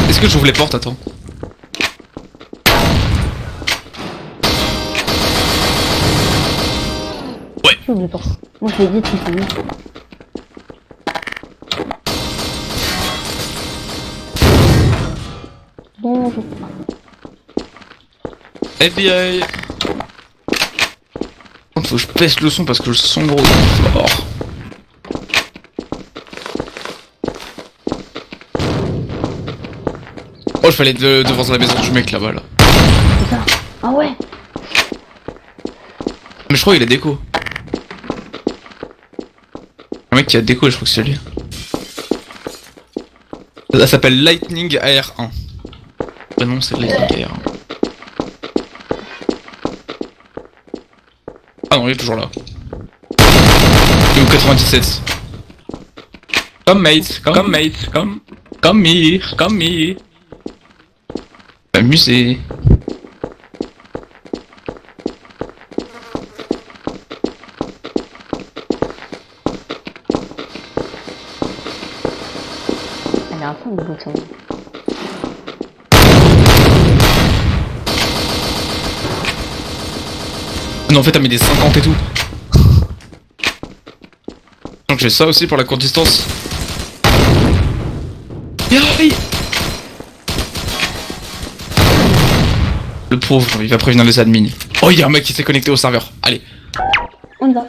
Est-ce que j'ouvre les portes? Attends. Ouais. J'ouvre les portes. Moi je l'ai dit depuis 5 minutes. Bonjour. FBI. Faut que je pèse le son parce que le son gros fort. Oh, je fallait devant la maison du mec là-bas là. C'est ça. Ah ouais. Mais je crois qu'il a déco. Un mec qui a déco, je crois que c'est lui. Ça s'appelle Lightning AR1. Le nom c'est Lightning AR1. Ah non, il est toujours là. Il est au 97. Come mate, come mate, come here, come here. Amusé. Elle est un peu de bouton. Non, en fait, t'as mis des 50 et tout. Donc j'ai ça aussi pour la courte distance. Oui. Le pauvre, il va prévenir les admins. Oh, il y a un mec qui s'est connecté au serveur. Allez. On y va.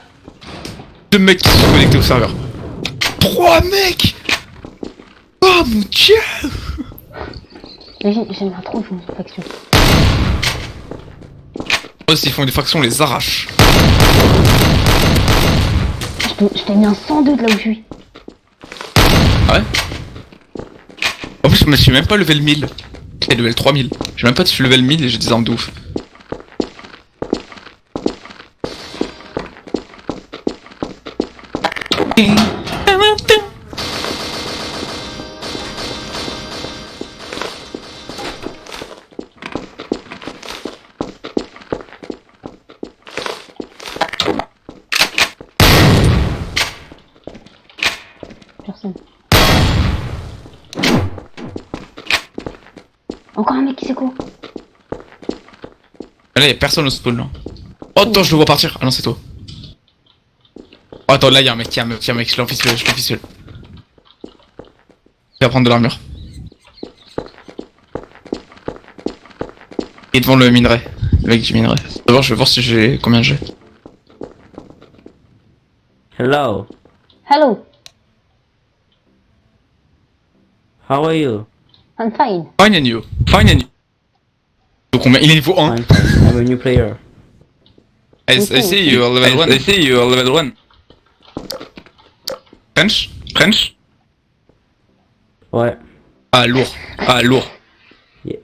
2 mecs qui se sont connectés au serveur. 3 mecs. Oh mon dieu. J'aimerais trop jouer une faction. Oh, s'ils font des factions, on les arrache. Je t'ai mis un 102 de là où je suis. Ah ouais. En plus, je me suis même pas level 1000. J'ai level 3000. J'ai même pas de level 1000 et j'ai des armes de ouf. Personne. Encore un mec qui sait quoi? Là, y'a personne au spawn là. Oh, attends, je le vois partir. Ah non, c'est toi. Oh, attends, là, y'a un mec, y'a un mec, je l'officiel. Il va prendre de l'armure. Et devant le minerai. Le mec du minerai. D'abord, je vais voir si j'ai combien j'ai. Hello, Hello, how are you? I'm fine. Fine and you. Donc combien? Il est niveau 1. I'm fine. I'm a new player. I see you are level 1. I see you are level 1. French? Ouais. Ah, lourd. Yeah.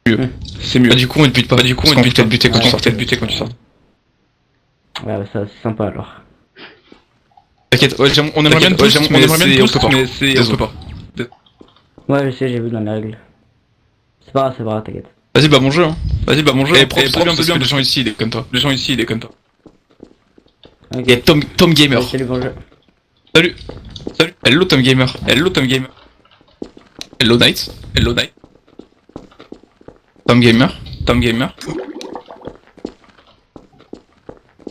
Mieux. C'est mieux. Bah, du coup, on ne bute pas. Parce qu'on peut te buter quand tu sors. Ouais, ça c'est sympa alors. T'inquiète, on aimerait bien tous, mais on peut pas. Ouais, je sais, j'ai vu dans les règles. C'est pas grave, t'inquiète. Vas-y, bah, mon jeu, hein. Et propre, c'est bien parce que les gens ici, ils déconnent pas. Ok. Et Tom Gamer. Ouais, salut, bonjour. Salut. Hello, Tom Gamer. Hello, Knight. Tom Gamer.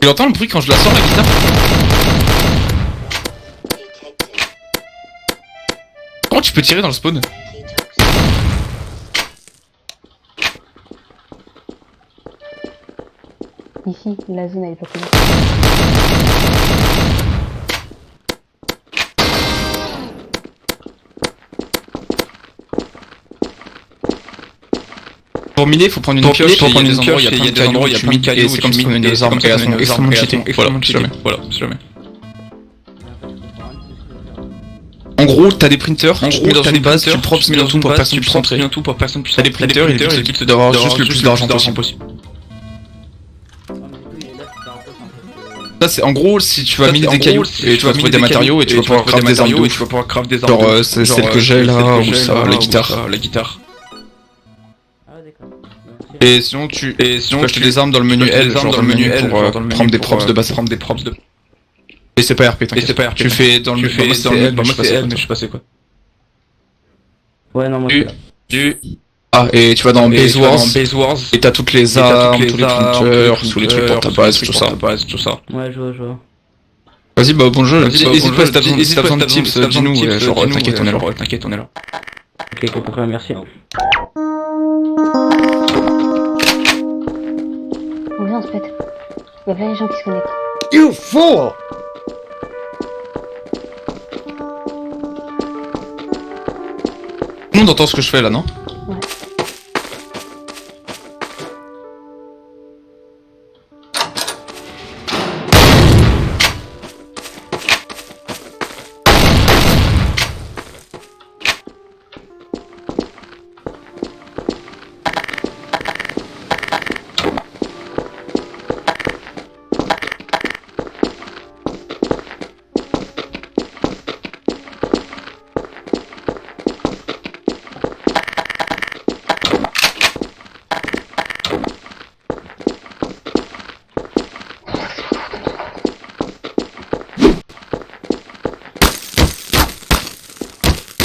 Tu entends le bruit quand je la sors, la guitare? Comment tu peux tirer dans le spawn? Ici, la zone elle est pas connue. Pour miner, faut prendre une pioche, il y a des endroits, il y a plein de cailloux, et c'est comme si on avait des armes, elles sont extrêmement cheatées. Voilà, c'est jamais. En gros, t'as des printers, tu te mets dans une base, tu props bientôt pour personne puisse rentrer. T'as des printers, et le but c'est d'avoir juste le plus d'argent possible. Ça c'est en gros si tu vas miner des cailloux et tu vas trouver des matériaux et tu vas pouvoir craft des armes de ouf. Genre c'est celle que j'ai là ou ça, la guitare. Ah d'accord. Merci. Et sinon tu peux acheter des armes dans le menu L, genre dans le menu L pour prendre des props de base. Et c'est pas RP, t'inquiète. Tu fais dans le menu L, mais je sais pas c'est quoi. Ouais non moi Ah, et tu vas dans Base Wars, et t'as toutes les armes, tous les printers, tous les trucs pour ta base, tout ça. Ouais je vois. Vas-y, bah bon jeu, n'hésite pas si t'as besoin de tips, dis-nous, genre t'inquiète, on est là. Ok compris, merci. On vient, on se pète. Il y a plein de gens qui se connectent. You fool! Tout le monde entend ce que je fais là, non? Ouais.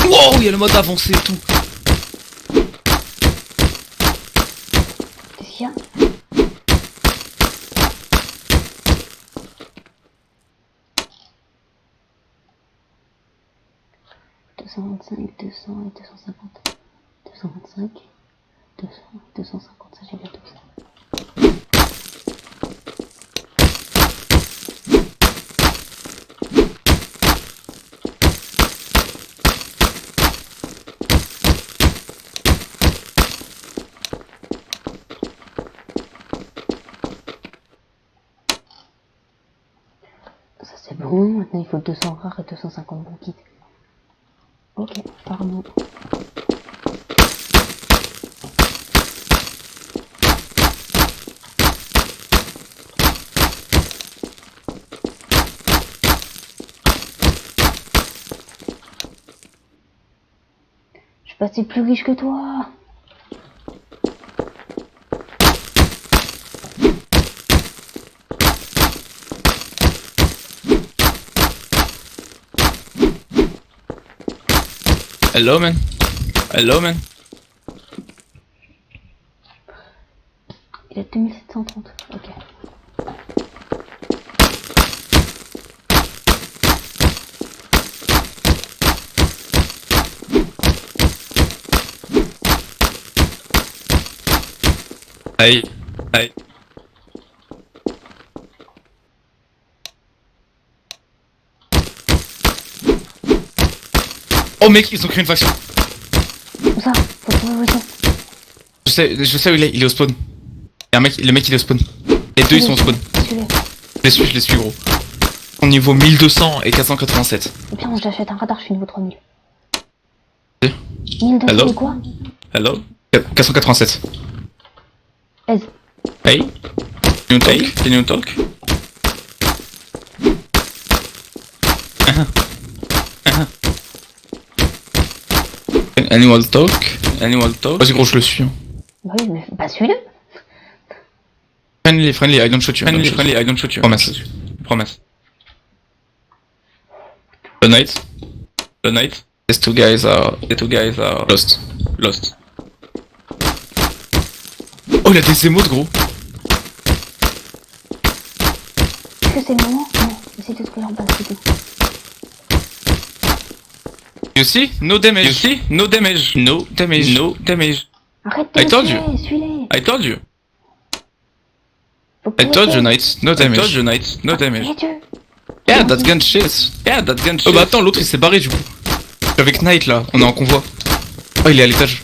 Wow, y'a le mode avancé et tout. Qu'est-ce qu'il y a? « 225, 200 et 250. 225, 200, 250, ça j'ai bientôt ça. Ça c'est bon, maintenant il faut 200 rares et 250 bons kits. Ok, pardon. Je suis passé plus riche que toi. Hello man. Il a 2730, ok. Aïe. Oh mec, ils ont créé une faction. Où ça? Faut trouver où ils sont. Je sais où il est au spawn. Y'a un mec, le mec il est au spawn. Les deux ils sont au spawn. Suis-les. Je les suis gros. Au niveau 1200 et 487. Et bien, j'achète un radar, je suis niveau 3000. Ok. 1200 Hello? et quoi? Hello? 487. Aise. Hey? Can you talk? Animal talk? Vas-y gros, je le suis. Hein. Bah oui, mais bah suis-le. Friendly, I don't shoot you. Promise. The night. These two guys are lost. Oh, il a des émotes, gros. Est-ce que c'est le moment? Non, essaye de trouver leur base, c'est tout. You see? No damage. Arrête de I told you. suis-les. I told you, Faut Knight. No damage. Et Dieu. Yeah, that gun shit. Oh bah attends, l'autre il s'est barré du coup. Je suis avec Knight là, on est en convoi. Oh, il est à l'étage.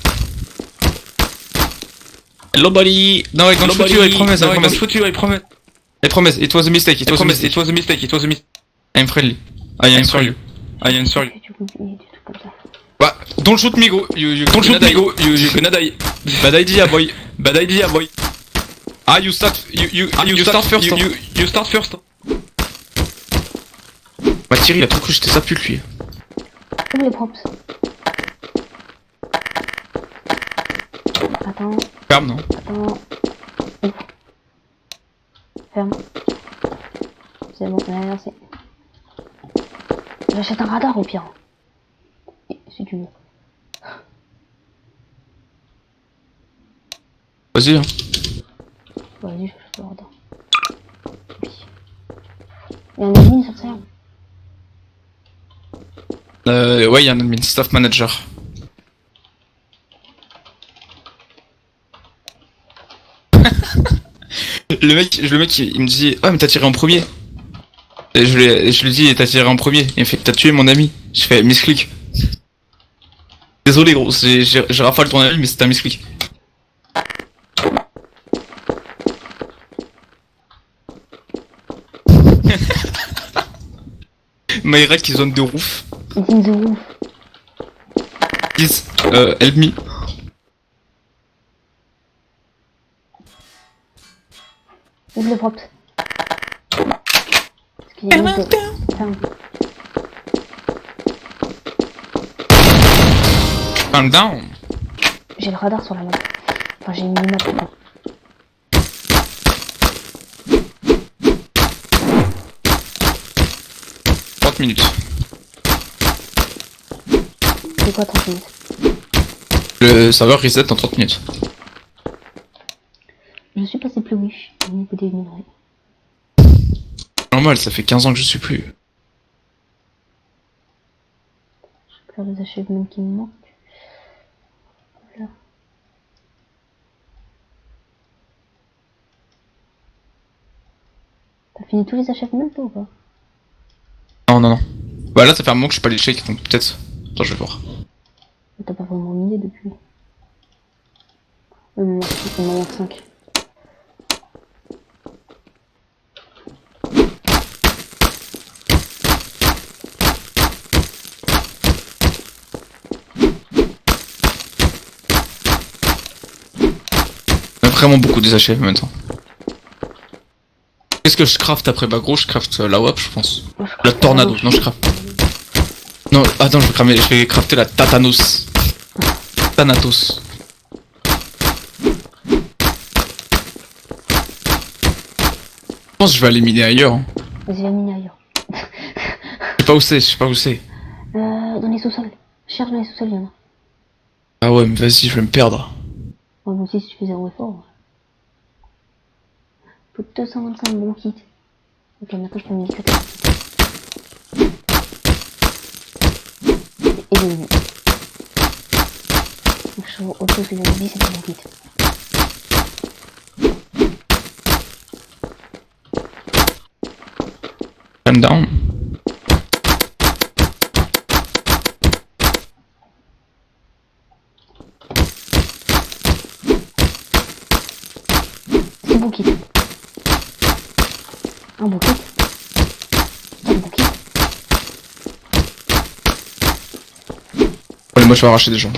Hello buddy. No, I don't shoot you, I promise. I promise. It was a mistake. I'm friendly. I am sorry. Tu oublies des trucs comme ça. Bah, don't shoot me, go. You gonna die. Bad idea, boy. Ah, you start first. You start first. Bah Thierry il a trop cru que j'étais sa pute lui. Ouvre les props. Attends, Ferme non. attends. Ouvre. Ferme. C'est bon, merci. J'achète un radar au pire. Si tu veux. Vas-y hein. Vas-y, j'achète le radar. Oui. Il y a un admin sur ça. Ouais, il y a un admin, staff manager. le mec, il me dit, ouais, mais t'as tiré en premier. Et je lui dis, t'as tiré en premier. Il me fait, t'as tué mon ami. Je fais, misclick. Désolé, gros, j'ai rafale ton ami, mais c'était un misclick. Mayra qui zone de roof. It's in the roof. Please, help me. Ouvre les props. Parce qu'il y a une autre. Ferme. Calm down. J'ai le radar sur la map. Enfin, j'ai une map plutôt. Minutes. C'est quoi 30 minutes? Le serveur reset en 30 minutes. Je suis passé plus riche au niveau des minerais. Normal, ça fait 15 ans que je suis plus. Je vais faire les achievements qui me manquent. Voilà. T'as fini tous les achievements toi ou pas? Non, non, non. Bah là, ça fait un moment que je suis pas allé check, donc peut-être. Attends, je vais voir. Mais t'as pas vraiment miné depuis. Il m'en manque 5. Il y a vraiment beaucoup des achievements maintenant. Qu'est-ce que je craft après? Bah gros, je craft la WAP, je pense. La tornado, non, je craft. Non, attends, je vais crafter la Tatanos. Thanatos. Je pense que je vais aller miner ailleurs. Hein. Vas-y, va miner ailleurs. Je sais pas où c'est. Dans les sous-sols. Cherche dans les sous-sols, il y en a. Ah ouais, mais vas-y, je vais me perdre. Ouais, moi aussi, si tu fais 0 effort. Faut 225 bons kits. Ok, maintenant je peux me dire que et de vie. Donc je suis auto que de vie, c'est pas bon kit. Calm down. C'est bon kit. Un bon kit. Un bon kit. Allez, moi je vais arracher des gens.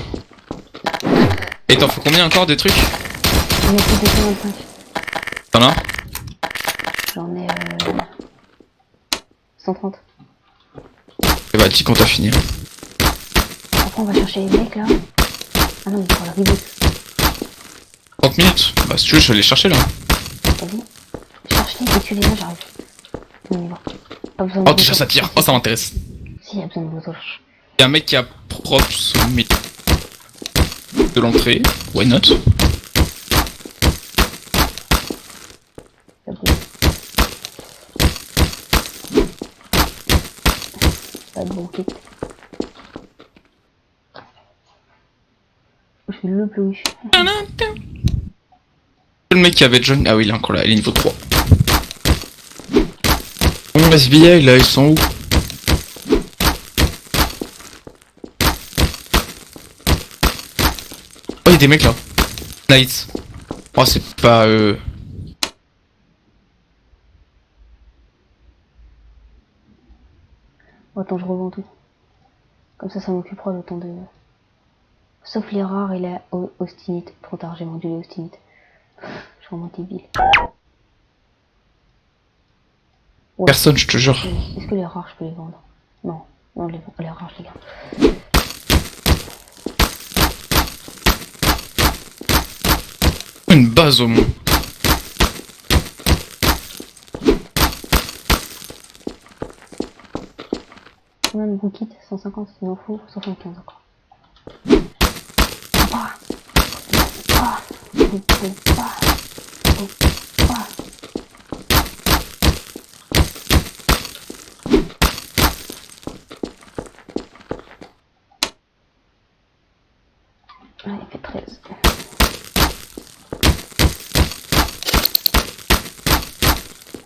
Et t'en faut combien encore des trucs? J'en ai plus de 225. T'en as? J'en ai 130. Et bah dis qu'on t'a fini. Après on va chercher les mecs là. Ah non, il faut la reboot. 30 minutes? Bah si tu veux, je vais aller chercher là. Vas-y. Cherche-les, dès que tu les as, j'arrive. On y va. Pas besoin de Oh déjà ça tire, oh ça m'intéresse. Si, il y a besoin de boutoches. Y'a un mec qui a props de l'entrée, why not? Ça bouge. Pas de bon kit. Je suis le plus riche. Le mec qui avait John, ah oui il est encore là, il est niveau 3. Bon les SBI là, ils sont où? Oh y'a des mecs là. Nice. Oh c'est pas Attends, je revends tout. Comme ça m'occupera le temps de... Sauf les rares et la austinite. Trop tard, j'ai vendu les austinites. Je suis vraiment débile. Ouais. Personne, je te jure. Est-ce que les rares, je peux les vendre? Non. Non, les rares, je les garde. Une base au moins. Combien de bouquets? 150, il en faut 75 encore. Ah, il fait 13.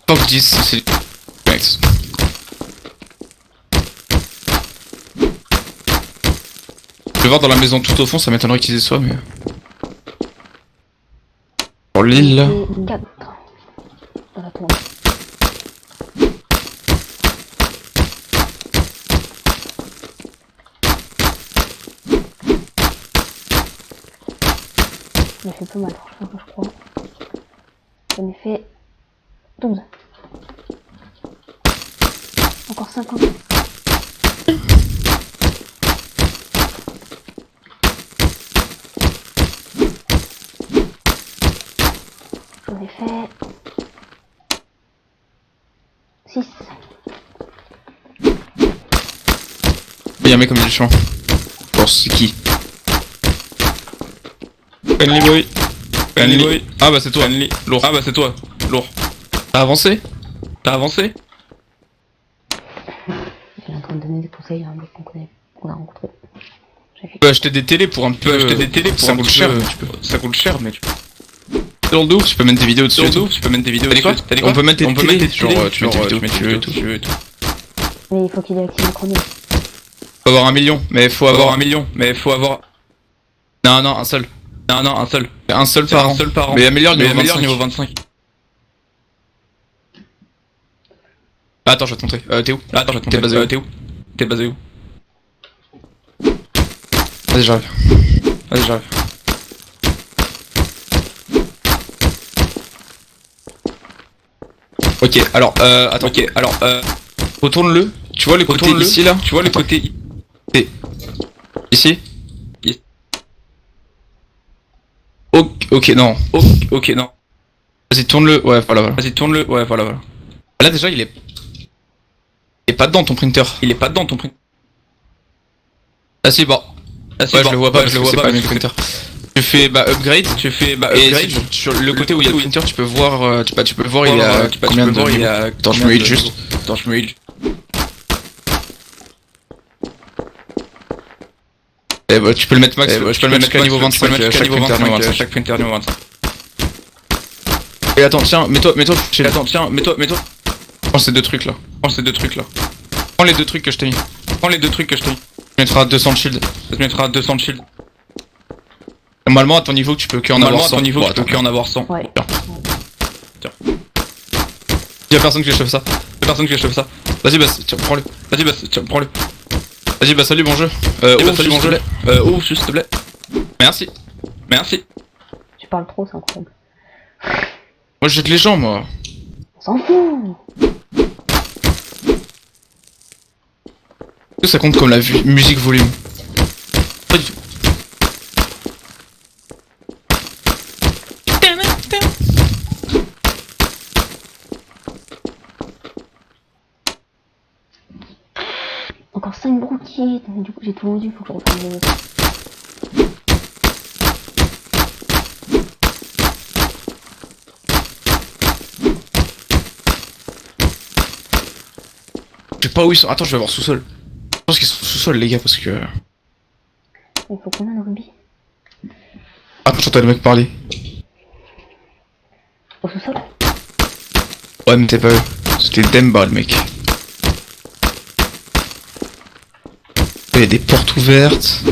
Pas que 10, c'est... Max. Je vais voir dans la maison tout au fond, ça m'étonnerait qu'ils y soient, mais... Sur l'île, là... Et 4 dans la tour. Ça fait peu mal, franchement, je crois. Ça m'est fait 12. Encore 50. J'en ai fait 6. Il y a un mec comme du champ. Bon, c'est qui? Friendly boy. Friendly boy. Ah bah c'est toi. Friendly. Lourd. Ah bah c'est toi. Lourd. T'as avancé? T'as avancé? Il est en train de donner des conseils à un mec qu'on a rencontré. Tu peux acheter des télés pour un peu... acheter des télés pour ça coûte cher, ça coûte cher, mais tu peux... Sur le dos, tu peux mettre des vidéos dessus. Sur le dos, tu peux mettre des vidéos dessus. On peut mettre des télés, genre tu mets des vidéos dessus et tout. Mais il faut qu'il ait activé le chrono. Faut avoir 1 million, mais faut avoir 1 million, mais faut avoir... Non, non, un seul. Non, non, un seul. Un seul par an. Mais améliore niveau 25. Ah, attends, je vais te montrer. T'es où? Attends, je vais te montrer. T'es où? T'es basé où? Vas-y, j'arrive. Vas-y, j'arrive. Ok, alors, attends. Ok, alors, retourne-le. Tu vois le côté ici, là? Tu vois le côté... Ici? Ok, non. Ok, non. Vas-y, tourne-le. Ouais, voilà, voilà. Vas-y, tourne-le. Ouais, voilà, voilà. Là, déjà, il est pas dedans, ton printer. Il est pas dedans, ton printer. Ah si, bon. Ah si, ouais, bon. Je le vois pas, je le vois pas, mes printer. Tu fais upgrade, et sur le côté où il y a le printer, tu peux voir, tu peux voir il y a combien de temps. Attends, je me heal juste. Attends, je me heal. Eh bah, tu peux le mettre max, tu peux le mettre jusqu'à niveau 25, chaque printer niveau 25. Et attends, tiens, mets-toi, attends, tiens, mets-toi. Prends ces deux trucs là. Prends les deux trucs que je t'ai mis. Tu mettras 200 de shield. Normalement, à ton niveau, tu peux qu'en avoir 100. Ouais. Tiens. Y'a personne qui achève ça. Vas-y, bah, tiens, prends-le. Vas-y, bah, salut, bon jeu. Ouvre, s'il te plaît. Merci. Tu parles trop, c'est incroyable. Moi, je jette les gens, moi. On s'en fout. Est-ce que ça compte comme la musique volume? Pas du tout. Encore 5 broquettes. Du coup, j'ai tout vendu, faut que je reprenne les autres. Je sais pas où ils sont. Attends, je vais voir sous-sol. Je pense qu'ils sont sous-sol, les gars, parce que... Il faut combien de rubis? Attends, j'entends le mec parler. Au sous-sol? Ouais, mais t'es pas eux. C'était Demba, le mec. Il y a des portes ouvertes.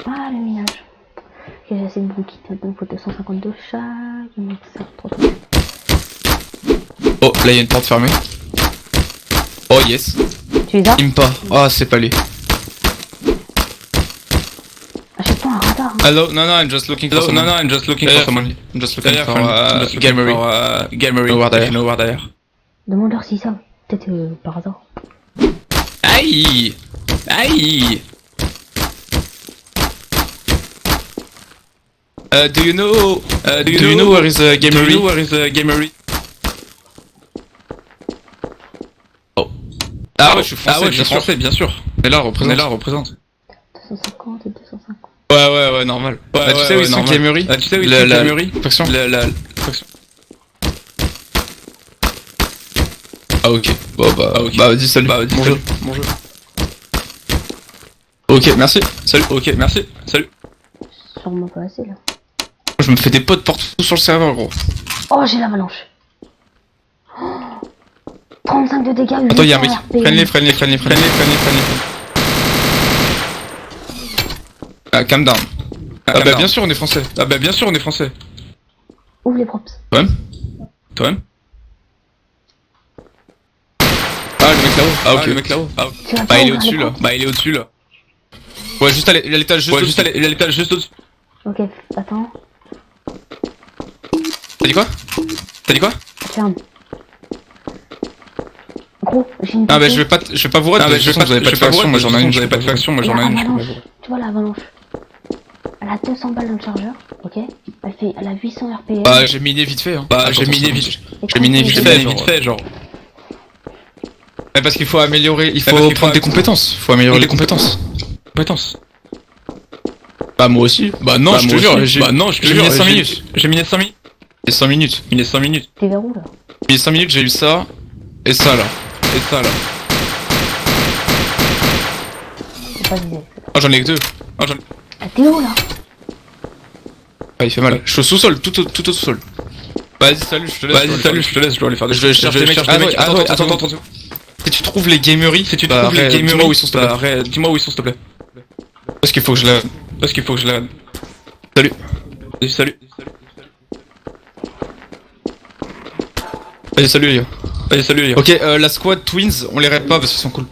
Ah, le minage. Ok, j'ai assez de broquettes. Maintenant, il faut 252 chaque. Il me ça, trop tôt. Oh, là, il y a une porte fermée. Oh, yes. Tu les as? Impa. Ah, c'est pas lui. Achète-toi un radar. Hein. Hello, no, I'm just looking for someone. No, I'm just looking for someone. I'm just looking for Gallery. Gallery. You know where they are. Demande-leur s'ils savent. Peut-être par hasard. Aïe! Aïe! Do you know where is Gamery? Oh. Ah ouais, je suis français, bien sûr. On est là, représente. 250 et 250. Ouais, normal. Ouais, tu sais où ils sont Gamery? Tu sais où ils sont Gamery? Faction. La faction. Ah ok. Bon bah, vas-y, salut. Bonjour. Ok, merci. Salut. Sûrement pas assez là. Je me fais des potes partout sur le serveur, gros. Oh, j'ai l'avalanche. Oh, 35 de dégâts. Attends, y'a un mec. Freine-les. Ah, calm down. Bah bien sûr on est français. Ouvre les props. Toi-même. Ah, le mec là-haut. Ah, ok. Tu vas pas Bah il est ouvrir les au-dessus props. là. Ouais, juste à l'étage juste au-dessus. Ok, attends. T'as dit quoi? Ferme. Gros, j'ai une Ah bah TP. je vais pas vous rater, vous avez pas de faction, moi j'en ai une. L'avalanche, tu vois l'avalanche. Elle a 200 balles dans le chargeur, ok. Elle a 800 RPM. Bah j'ai miné vite fait, hein. J'ai miné vite fait, genre. Ouais, parce qu'il faut améliorer, il faut prendre des compétences. Faut améliorer les compétences. Bah moi aussi. Bah non, je te jure, j'ai miné 5 minutes. J'ai miné 5 minutes. T'es vers où là? J'ai miné 5 minutes, j'ai eu ça. Et ça là. J'ai pas visé. Oh j'en ai que 2. Ah, t'es où là? Ah il fait mal. Je suis au sous-sol, tout au sous-sol. Vas-y salut, je te laisse, je dois aller faire des choses. Je vais chercher les mecs. Attends. Si tu trouves les gameries, dis-moi où ils sont s'il te plaît. Parce qu'il faut que je la... Salut. Vas-y salut les gars. Ok, la squad Twins, on les raid pas parce qu'ils sont cool.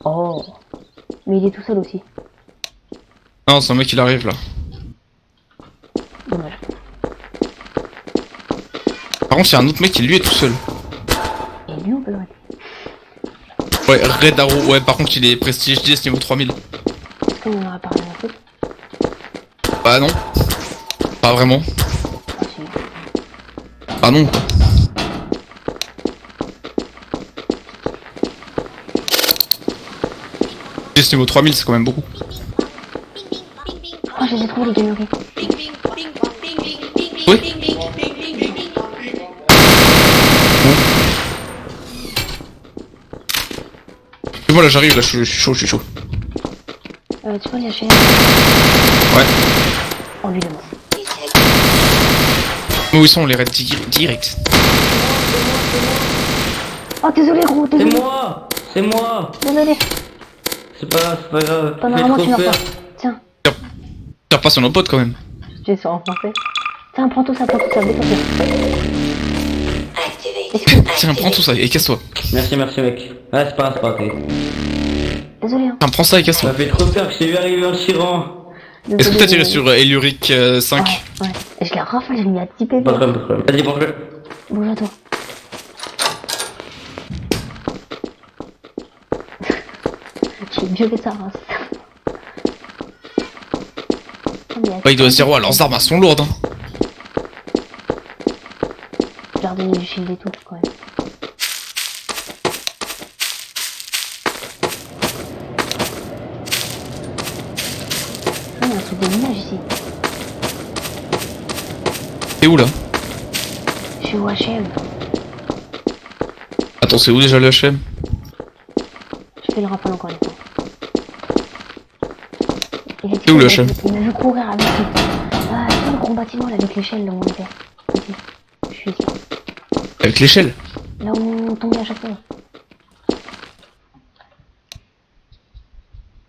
Oh. Mais il est tout seul aussi. Non, c'est un mec il arrive là. Dommage. Par contre, il y a un autre mec qui lui est tout seul. Et lui, on peut le rater. Ouais, Red Arrow, ouais, par contre, il est prestige 10 niveau 3000. Est-ce qu'on en a parlé un peu? Bah non. Pas vraiment. Ah, si. Ah non. Juste niveau 3000, c'est quand même beaucoup. Oh, je les ai trouvés les gameries. Oui. Et moi là j'arrive, là je suis chaud. Tu vois, il y a chez... Ouais. Oh, lui, il est mort. Mais où ils sont les raids direct. Oh, désolé, gros, désolé. C'est moi. Désolé. C'est pas grave. Pas normalement, tu meurs pas. Tiens, Tire pas sur nos potes quand même. tu es sur en français. Tiens, prends tout ça, détends-toi. Tiens, prends tout ça et casse-toi. Merci mec. Ouais, c'est pas grave. Désolé, hein. Tiens, prends ça et Ça casse-toi. fait trop peur que je t'ai vu arriver en tirant. Est-ce que t'as tiré sur Eluric 5? Ouais. Et je l'ai rafale, j'ai mis à 10 PV. Pas de problème. Vas-y, bonjour. Bouge à toi. J'ai violé sa race. Ouais, il doit se dire, ouais, leurs armes elles sont lourdes, hein. Je leur donne du shield et tout, quand même. Ah, il y a un truc de minage ici. T'es où là? Je suis au HM. Attends, c'est où déjà le HM? Je fais le rafale encore une fois. C'est où le HM? Il m'a vu courir avec lui. Ah, c'est le gros bâtiment là avec l'échelle là où on était. Ici. Je suis ici. Avec l'échelle? Là où on tombait à chaque fois.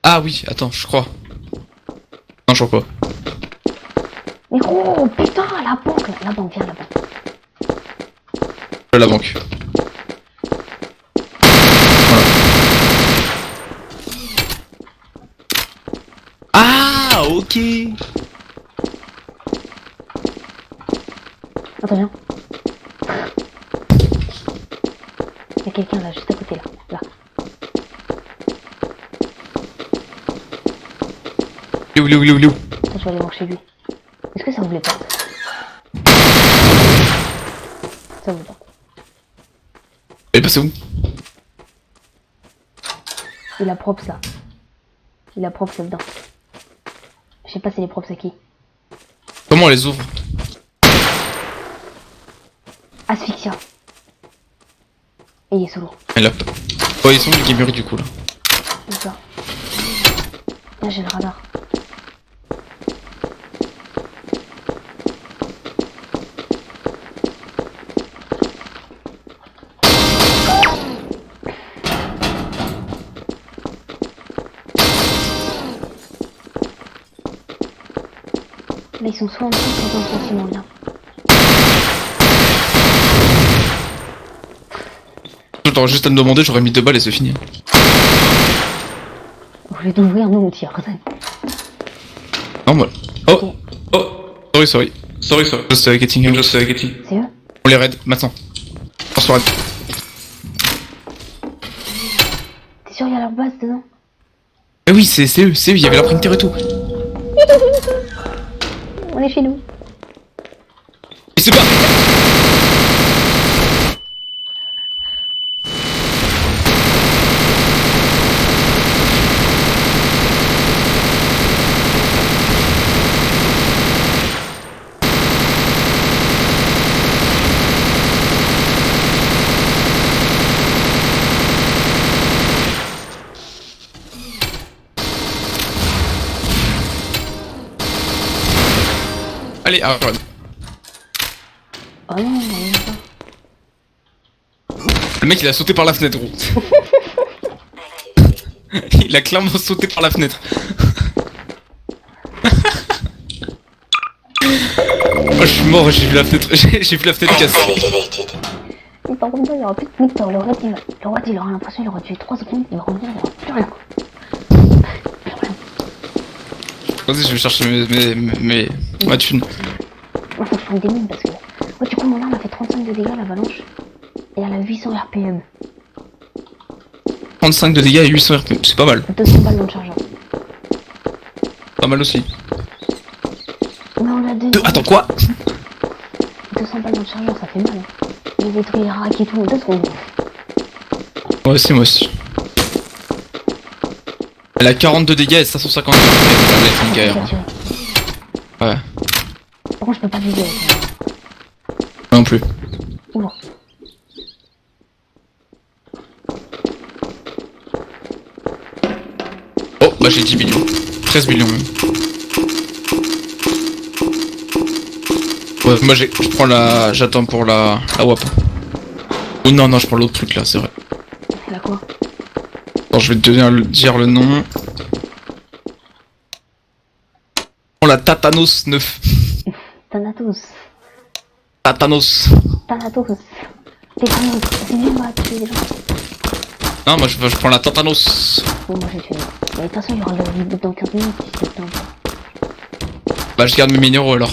Ah oui, attends, je crois. Non, je crois pas. Mais gros, putain, la banque, viens la banque. La banque. Voilà. Ah, Ok. Attends, viens. Il y a quelqu'un là, juste à côté là. Là. Où Attends, je vais aller voir chez lui. Est-ce que ça ouvre les portes? Ça ouvre les portes. Elle est passée où? Il a props là. Il a props là-dedans. Je sais pas si les props à qui. Comment on les ouvre? Asphyxia. Et il est solo. Elle a... Oh, ils sont du gamer du coup là. C'est ça. Là j'ai le radar. Là ils sont soit en dessous, soit dans le bâtiment là. T'aurais juste à me demander, j'aurais mis 2 balles et c'est fini. Au lieu d'ouvrir, nous on tire. Non, moi. Oh! Oh! Sorry. Just getting. C'est eux? On les raid, maintenant. On se raid. T'es sûr il y a leur base dedans? Eh oui, c'est eux, il y avait la printer et tout. On est chez nous. Il se bat! Allez, arrête. Oh non, on est pas. Le mec il a sauté par la fenêtre, gros. Il a clairement sauté par la fenêtre. Oh, je suis mort, j'ai vu la fenêtre, j'ai vu la fenêtre cassée. Activated. Mais par contre, il y aura plus de Victor. Le Red, il aura l'impression qu'il aurait tué 3 secondes, il va revenir, il n'y aura plus rien. Plus rien. Vas-y, je vais chercher ma thune. Moi, faut que je prenne des mines parce que. Ouais, du coup, mon arme a fait 35 de dégâts, l'avalanche. Et elle a 800 RPM. 35 de dégâts et 800 RP, c'est pas mal. 200 balles dans le chargeur. Pas mal aussi. Mais on a deux. Attends, quoi? 200 balles dans le chargeur, ça fait mal. Hein. J'ai détruit les racks et tout en 2 secondes. Moi aussi. Elle a 42 dégâts et 550 RP. Elle est une guerre. Ouais. Par contre, je peux pas viser avec elle. Moi non plus. Ouvre. Oh, bah j'ai 10 millions. 13 millions même. Ouais, moi je prends la... J'attends pour la WAP. Oh non, je prends l'autre truc là, c'est vrai. Elle a quoi? Attends, je vais te dire le nom. Oh la Tatanos 9. Thanatos. Tatanos. Thanatos. T'es vraiment. C'est nul, moi, à tuer les gens. Non, moi je prends la Tatanos. Bon, moi, j'ai tué. Mais de toute façon, il y aura le reboot dans 15 minutes si c'est le temps. Bah je garde mes minéraux alors.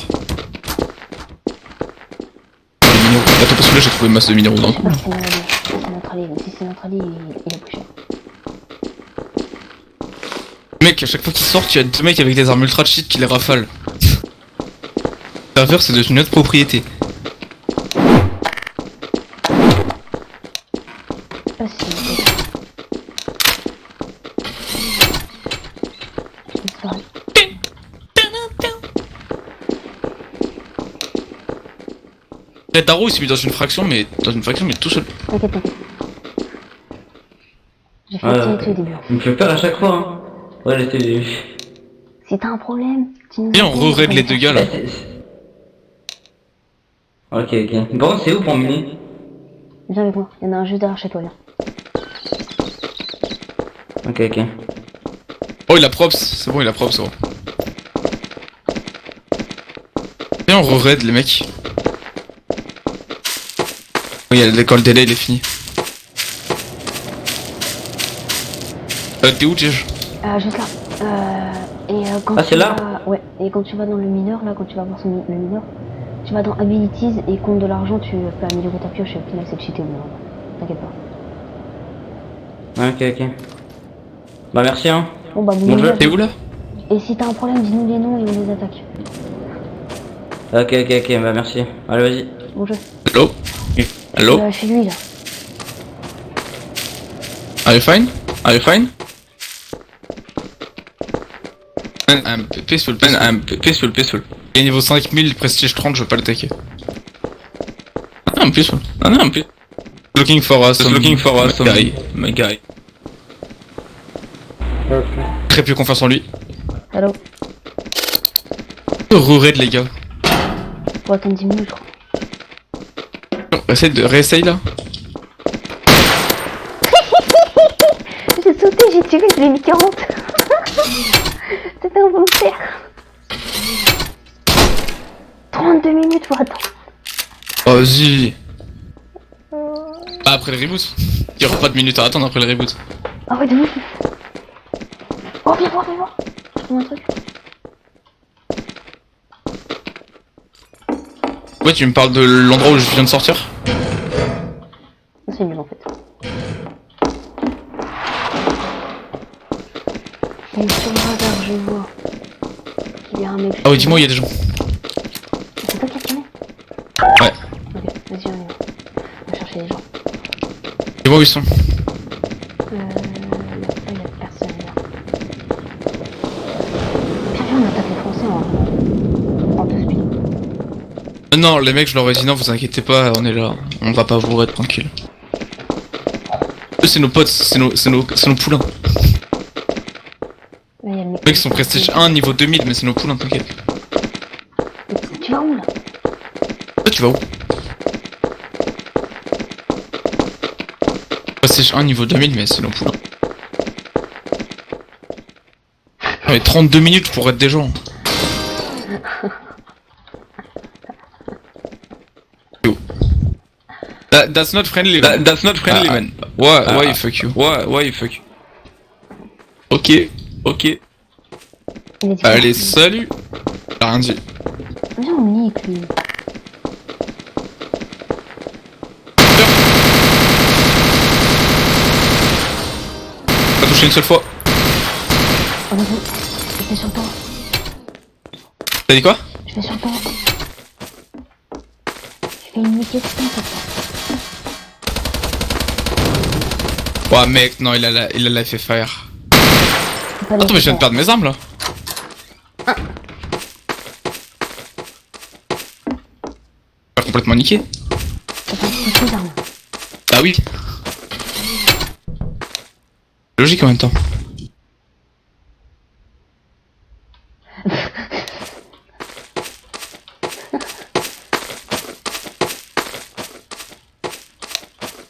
Les minéraux. Attends, parce que là j'ai trouvé une masse de minéraux d'un Je sais coup. pas si c'est notre allié. Si c'est notre allié, mais si c'est notre allié, il est plus cher. Mec, à chaque fois qu'ils sortent, il y a 2 mecs avec des armes ultra cheat qui les rafalent. Le serveur c'est devenu notre propriété. Je sais pas si c'est notre allié. C'est pareil. Red Arrow il s'est mis dans une fraction mais tout seul. T'inquiète. J'ai fait tirer dessus au début. Il me fait peur à chaque fois, hein. Ouais, j'étais... Si t'as un problème, tu nous Viens, on appelles, re-raid les deux gars là. Ok. Bon, c'est où pour miner? Viens avec moi, il y en a un juste derrière chez toi, viens. Ok. Oh il a props, c'est bon il a props gros. Viens on re-raid les mecs. Oui l'école délai il est fini. T'es où Tiege? Juste là. quand Ah, tu c'est là vas... Ouais, et quand tu vas dans le mineur, là, quand tu vas voir le mineur, tu vas dans Abilities et compte de l'argent, tu peux améliorer ta pioche et au final c'est cheaté au bout d'un moment. T'inquiète pas. Ok, ok. Bah merci hein. Bon bah Bon jeu. T'es où là? Et si t'as un problème, dis-nous les noms et on les attaque. Ok, ok, ok, bah merci. Allez, vas-y. Bon jeu. Hello? Hello? Chez lui là. Are you fine? Are you fine? Man, I'm peaceful, man, I'm peaceful. Et niveau 5000, prestige 30, je veux pas l'attaquer. Ah, I'm peaceful. Ah, non, I'm peaceful. Looking for us, my guy. Très peu confiance en lui. Hello. Re-raid, les gars. Faut attendre 10 minutes, je crois. Réessaye là. J'ai sauté, j'ai tiré, je l'ai mis 40. C'était involontaire. 32 minutes, faut attendre. Oh, vas-y. Ah, après le reboot. Il y aura pas de minutes à attendre après le reboot. Ah ouais, de ouf. Oh, viens voir, viens voir. Je te montre un truc. Ouais, tu me parles de l'endroit où je viens de sortir? C'est nul en fait. Et sur le radar, je vois qu'il y a un mec. Ah oui, dis-moi, il y a des gens. C'est toi qui as tiré? Ouais. Ok, vas-y, on y va. On va chercher les gens. Dis-moi où ils sont. Là, il y a personne là. Bien vu, on attaque les Français en 2 speed. Non, les mecs, je leur ai dit non, vous inquiétez pas, on est là. On va pas vous être tranquille. Eux, c'est nos potes, c'est nos poulains. Là, il y a le mec. Les mecs sont prestige 1, niveau 2000, mais c'est nos poulains, t'inquiète. Tu vas où là? Toi, tu vas où? Prestige 1, niveau 2000, mais c'est nos poulains. Ah, mais 32 minutes pour être des gens. That's not friendly, man. That's not friendly, man. Why you fuck you? Why you fuck you? Ok. Il a dit Allez, salut. T'as rien dit. viens, on nique lui. T'as touché une seule fois. Oh, vas-y. Je vais sur toi. T'as dit quoi? Je vais sur toi. Je fais une niquette cette fois. Ouais, mec, non, il a la FFR. Attends, mais je viens de perdre mes armes là. Pas complètement niqué. T'as pas toutes tes armes. Bah oui. Logique en même temps.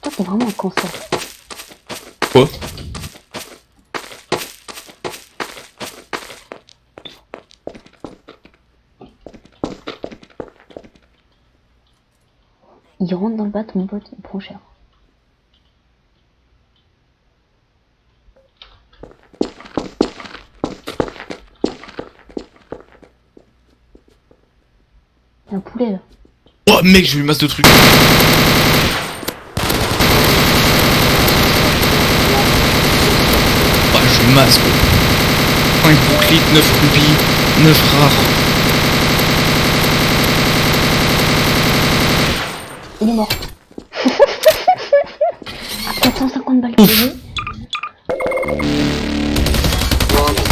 Toi, t'es vraiment un cancer. Quoi? Il rentre dans le bat, mon pote, il prend cher. Il y a un poulet là. Oh mec, j'ai eu masse de trucs. Oh, je masse quoi. 5 boucliers, 9 rubis, 9 rares. Il est mort. À 450 balles tirées. Warning.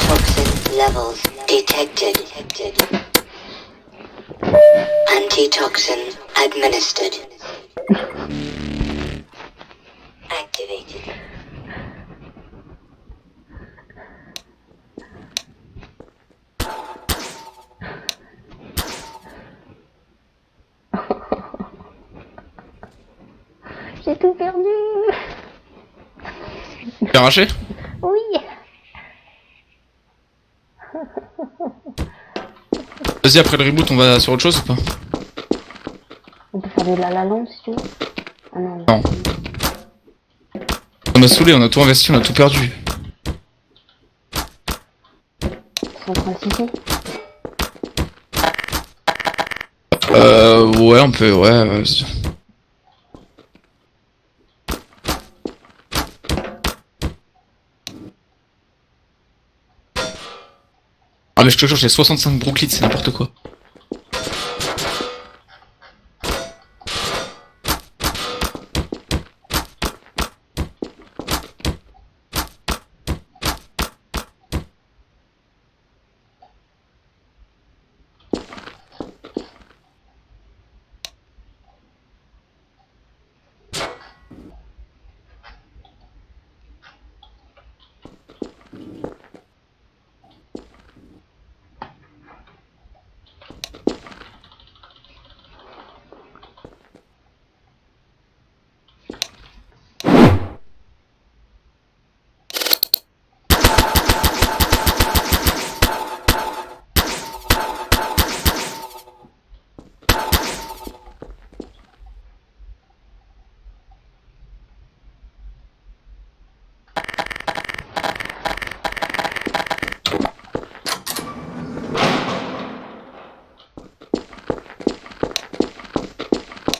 Toxin levels detected. Antitoxin administered. Activated. J'ai tout perdu. T'es arraché? Oui. Vas-y, après le reboot, on va sur autre chose ou pas? On peut faire de la lampe si tu veux. Ah non. Non. On m'a saoulé, on a tout investi, on a tout perdu. Central City. Ouais, on peut, ouais, vas-y. Ah mais je te jure, j'ai 65 Brooklyn, c'est n'importe quoi.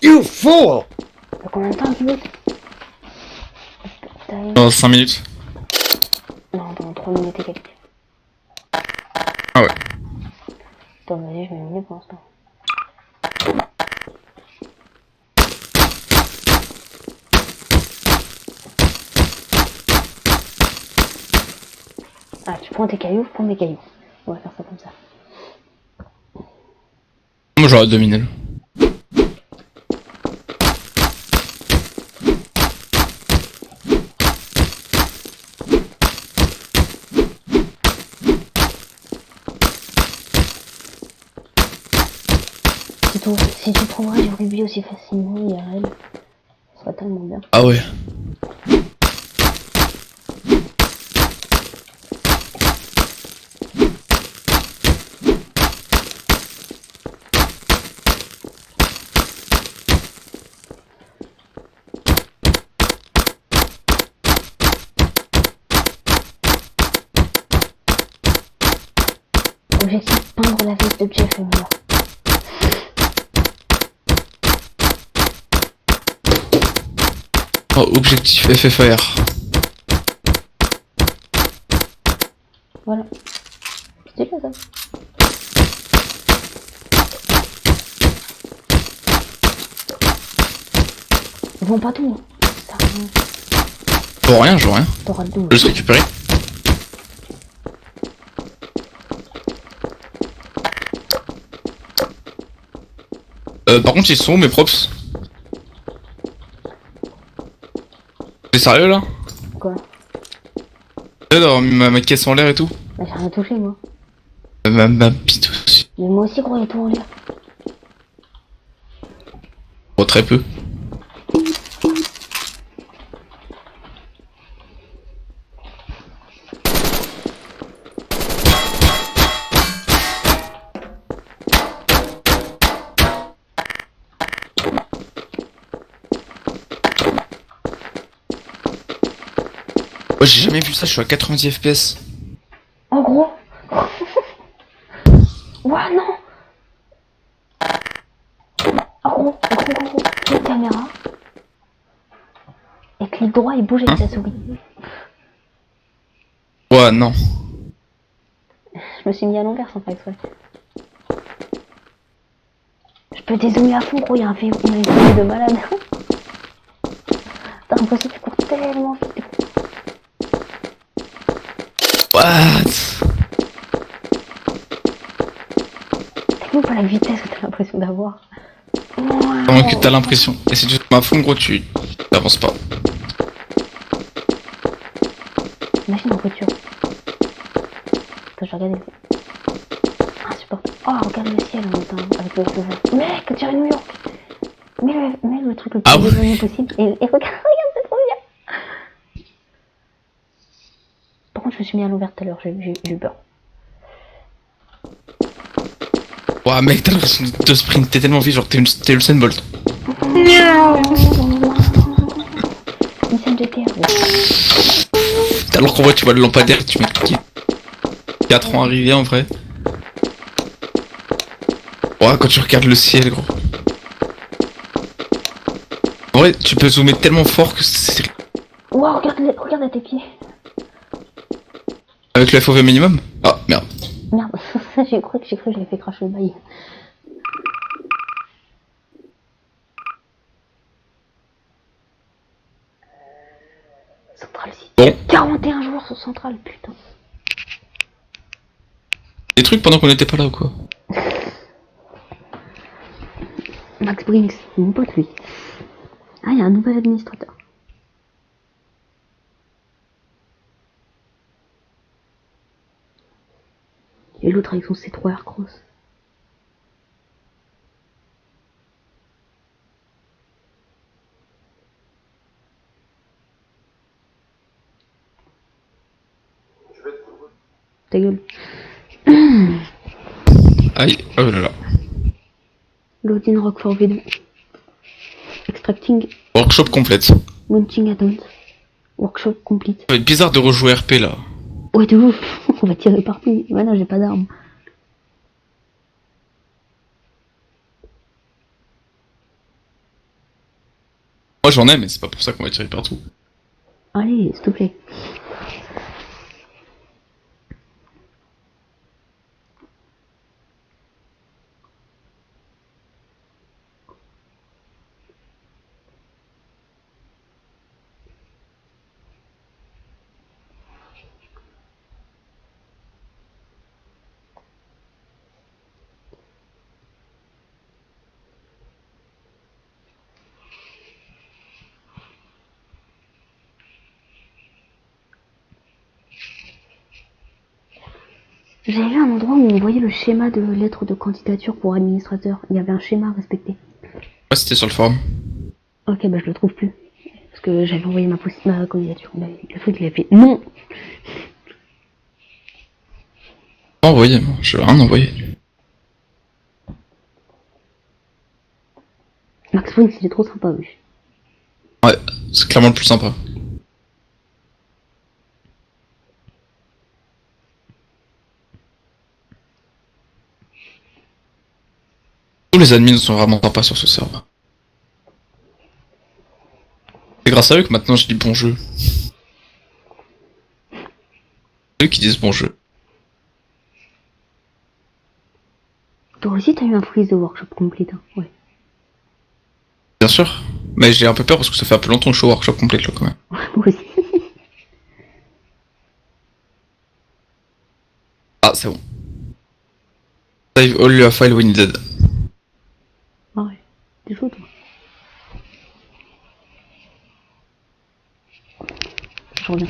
You fool! T'as combien de temps, Kibot? Dans 5 minutes. Non, dans 3 minutes et quelques. Ah ouais. Attends, vas-y, je vais m'aider pour l'instant. Ah, tu prends tes cailloux, je prends mes cailloux. On va faire ça comme ça. Moi j'aurais dominé là. Si tu trouveras du rubis aussi facilement, IRL, ce serait tellement bien. Ah ouais. Objectif, peindre la veste de Jeff et moi. Oh, objectif FFAR. Voilà. C'est déjà ça. Ils vont pas tout. Ça, Bon rien, je vois rien. t'auras le double. Je vais se récupérer. Par contre ils sont où mes props? T'es sérieux là? Quoi? T'as d'avoir mis ma caisse en l'air et tout? Bah, j'ai rien touché, moi. Ma bite aussi. Mais moi aussi, gros, il y a tout en l'air. Oh très peu. Ouais, j'ai jamais vu ça, je suis à 90 FPS. En gros. Ouah, non. En gros, clique caméra. Et clic droit et bouge avec ta souris. Ouais, non. Je me suis mis à l'envers sans faire exprès. Je peux dézoomer à fond, gros, il y a un film de malade. T'as l'impression que tu cours tellement vite. What? C'est pas la vitesse que t'as l'impression d'avoir. Comment que t'as l'impression? Et si tu te mets à fond, gros, tu t'avances pas. Imagine en voiture. Attends, je regarde. Insupportable. Oh, regarde le ciel en même temps avec le feu vert. Mec, tu es à New York. Mets le truc le plus éloigné possible et regarde, c'est trop bien. Par contre, je me suis mis à l'envers tout à l'heure, j'ai eu peur. Ouah, mec, t'as l'impression de sprinter tellement vite, genre t'es Usain Bolt. Mission GTA. Alors qu'en vrai, tu vois le lampadaire, tu mets qui 4 ans arrivés en vrai. Ouais, quand tu regardes le ciel, gros. En vrai, tu peux zoomer tellement fort que c'est... Wow, regarde à tes pieds. Avec le FOV minimum? Ah, merde. Merde, j'ai cru que j'avais fait cracher le bail. Central City. Bon. 41 jours sur Central, putain. Des trucs pendant qu'on était pas là ou quoi? Max Brinks, mon pote lui. Ah, il y a un nouvel administrateur. Et l'autre avec son C3 Aircross. Ta gueule. Aïe, oh là là. Loading Rock for V2. Extracting. Workshop complète. Mounting add-ons. Workshop complete. Ça va être bizarre de rejouer RP là. Ouais, de ouf. On va tirer partout. Voilà, j'ai pas d'armes. Moi j'en ai, mais c'est pas pour ça qu'on va tirer partout. Allez, s'il te plaît. J'ai vu un endroit où on voyait le schéma de lettre de candidature pour administrateur. Il y avait un schéma à respecter. Ouais, c'était sur le forum. Ok, bah je le trouve plus. Parce que j'avais envoyé ma candidature. Mais le truc, il a fait non. Envoyé, moi, je vais rien envoyer. Max Springs, il est trop sympa, oui. Ouais, c'est clairement le plus sympa. Tous les admins sont vraiment sympas sur ce serveur. C'est grâce à eux que maintenant je dis bon jeu. C'est eux qui disent bon jeu. Toi aussi, t'as eu un freeze de workshop complete, hein. Ouais. Bien sûr. Mais j'ai un peu peur parce que ça fait un peu longtemps que je suis au workshop complète là quand même. Moi aussi. Ah, c'est bon. Save all your file when needed. Ah ouais. T'es chaud, toi. Je reviens.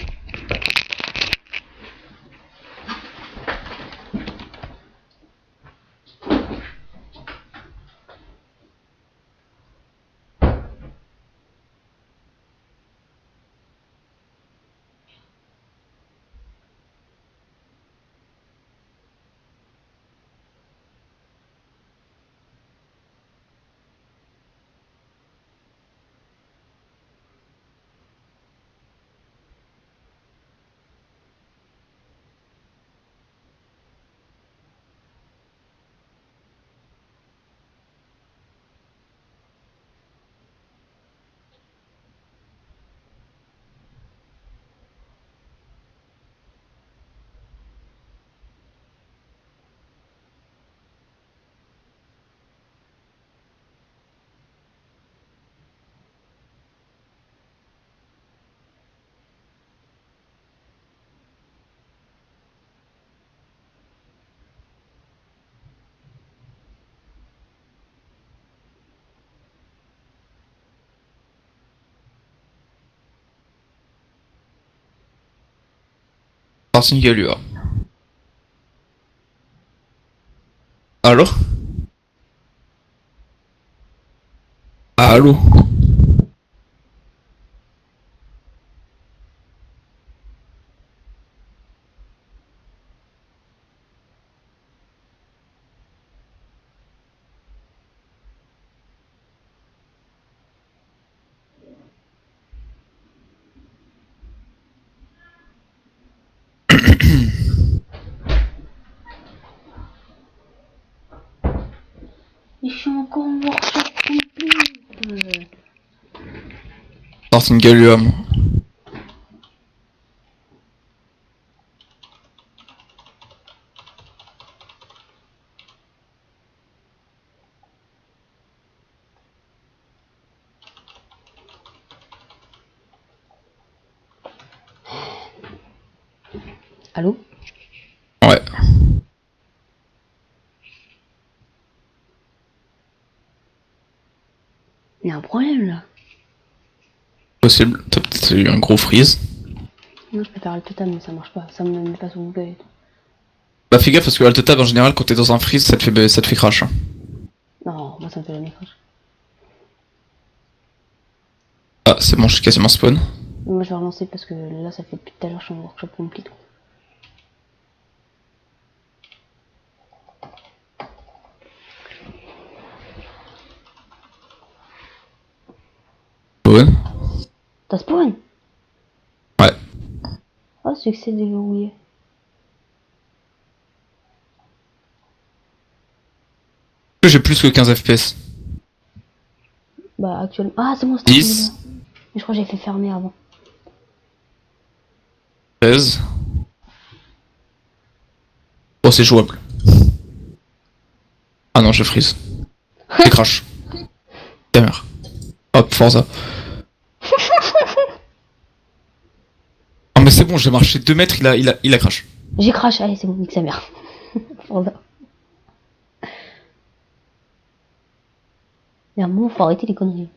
Martin Galua. Allô? Allô? Et je suis encore en workshop complet. Sorti une gueule, lui, moi. Allô? Ouais. Il y a un problème là. Possible. T'as peut-être eu un gros freeze. Non, je préfère le totem, mais ça marche pas. Ça me met pas sur Google et tout. Bah fais gaffe parce que Alt Tab en général quand t'es dans un freeze ça te fait crash. Hein. Non, moi ça me fait jamais crash. Ah c'est bon, je suis quasiment spawn. Moi je vais relancer parce que là ça fait depuis tout à l'heure je suis en workshop complet. Spawn. T'as spawn? Ouais. Oh, succès déverrouillé. J'ai plus que 15 FPS. Bah actuellement. Ah c'est bon, c'était 10. celui-là. Mais je crois que j'ai fait fermer avant. 13. Oh c'est jouable. Ah non je freeze. J'ai crash. Gamer. Hop, Forza. Ah mais c'est bon, j'ai marché 2 mètres, il a crash. J'ai crash, allez c'est bon, nique sa mère. Voilà. Il y a un moment, faut arrêter les conneries.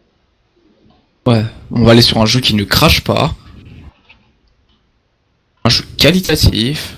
Ouais, on va aller sur un jeu qui ne crache pas. Un jeu qualitatif.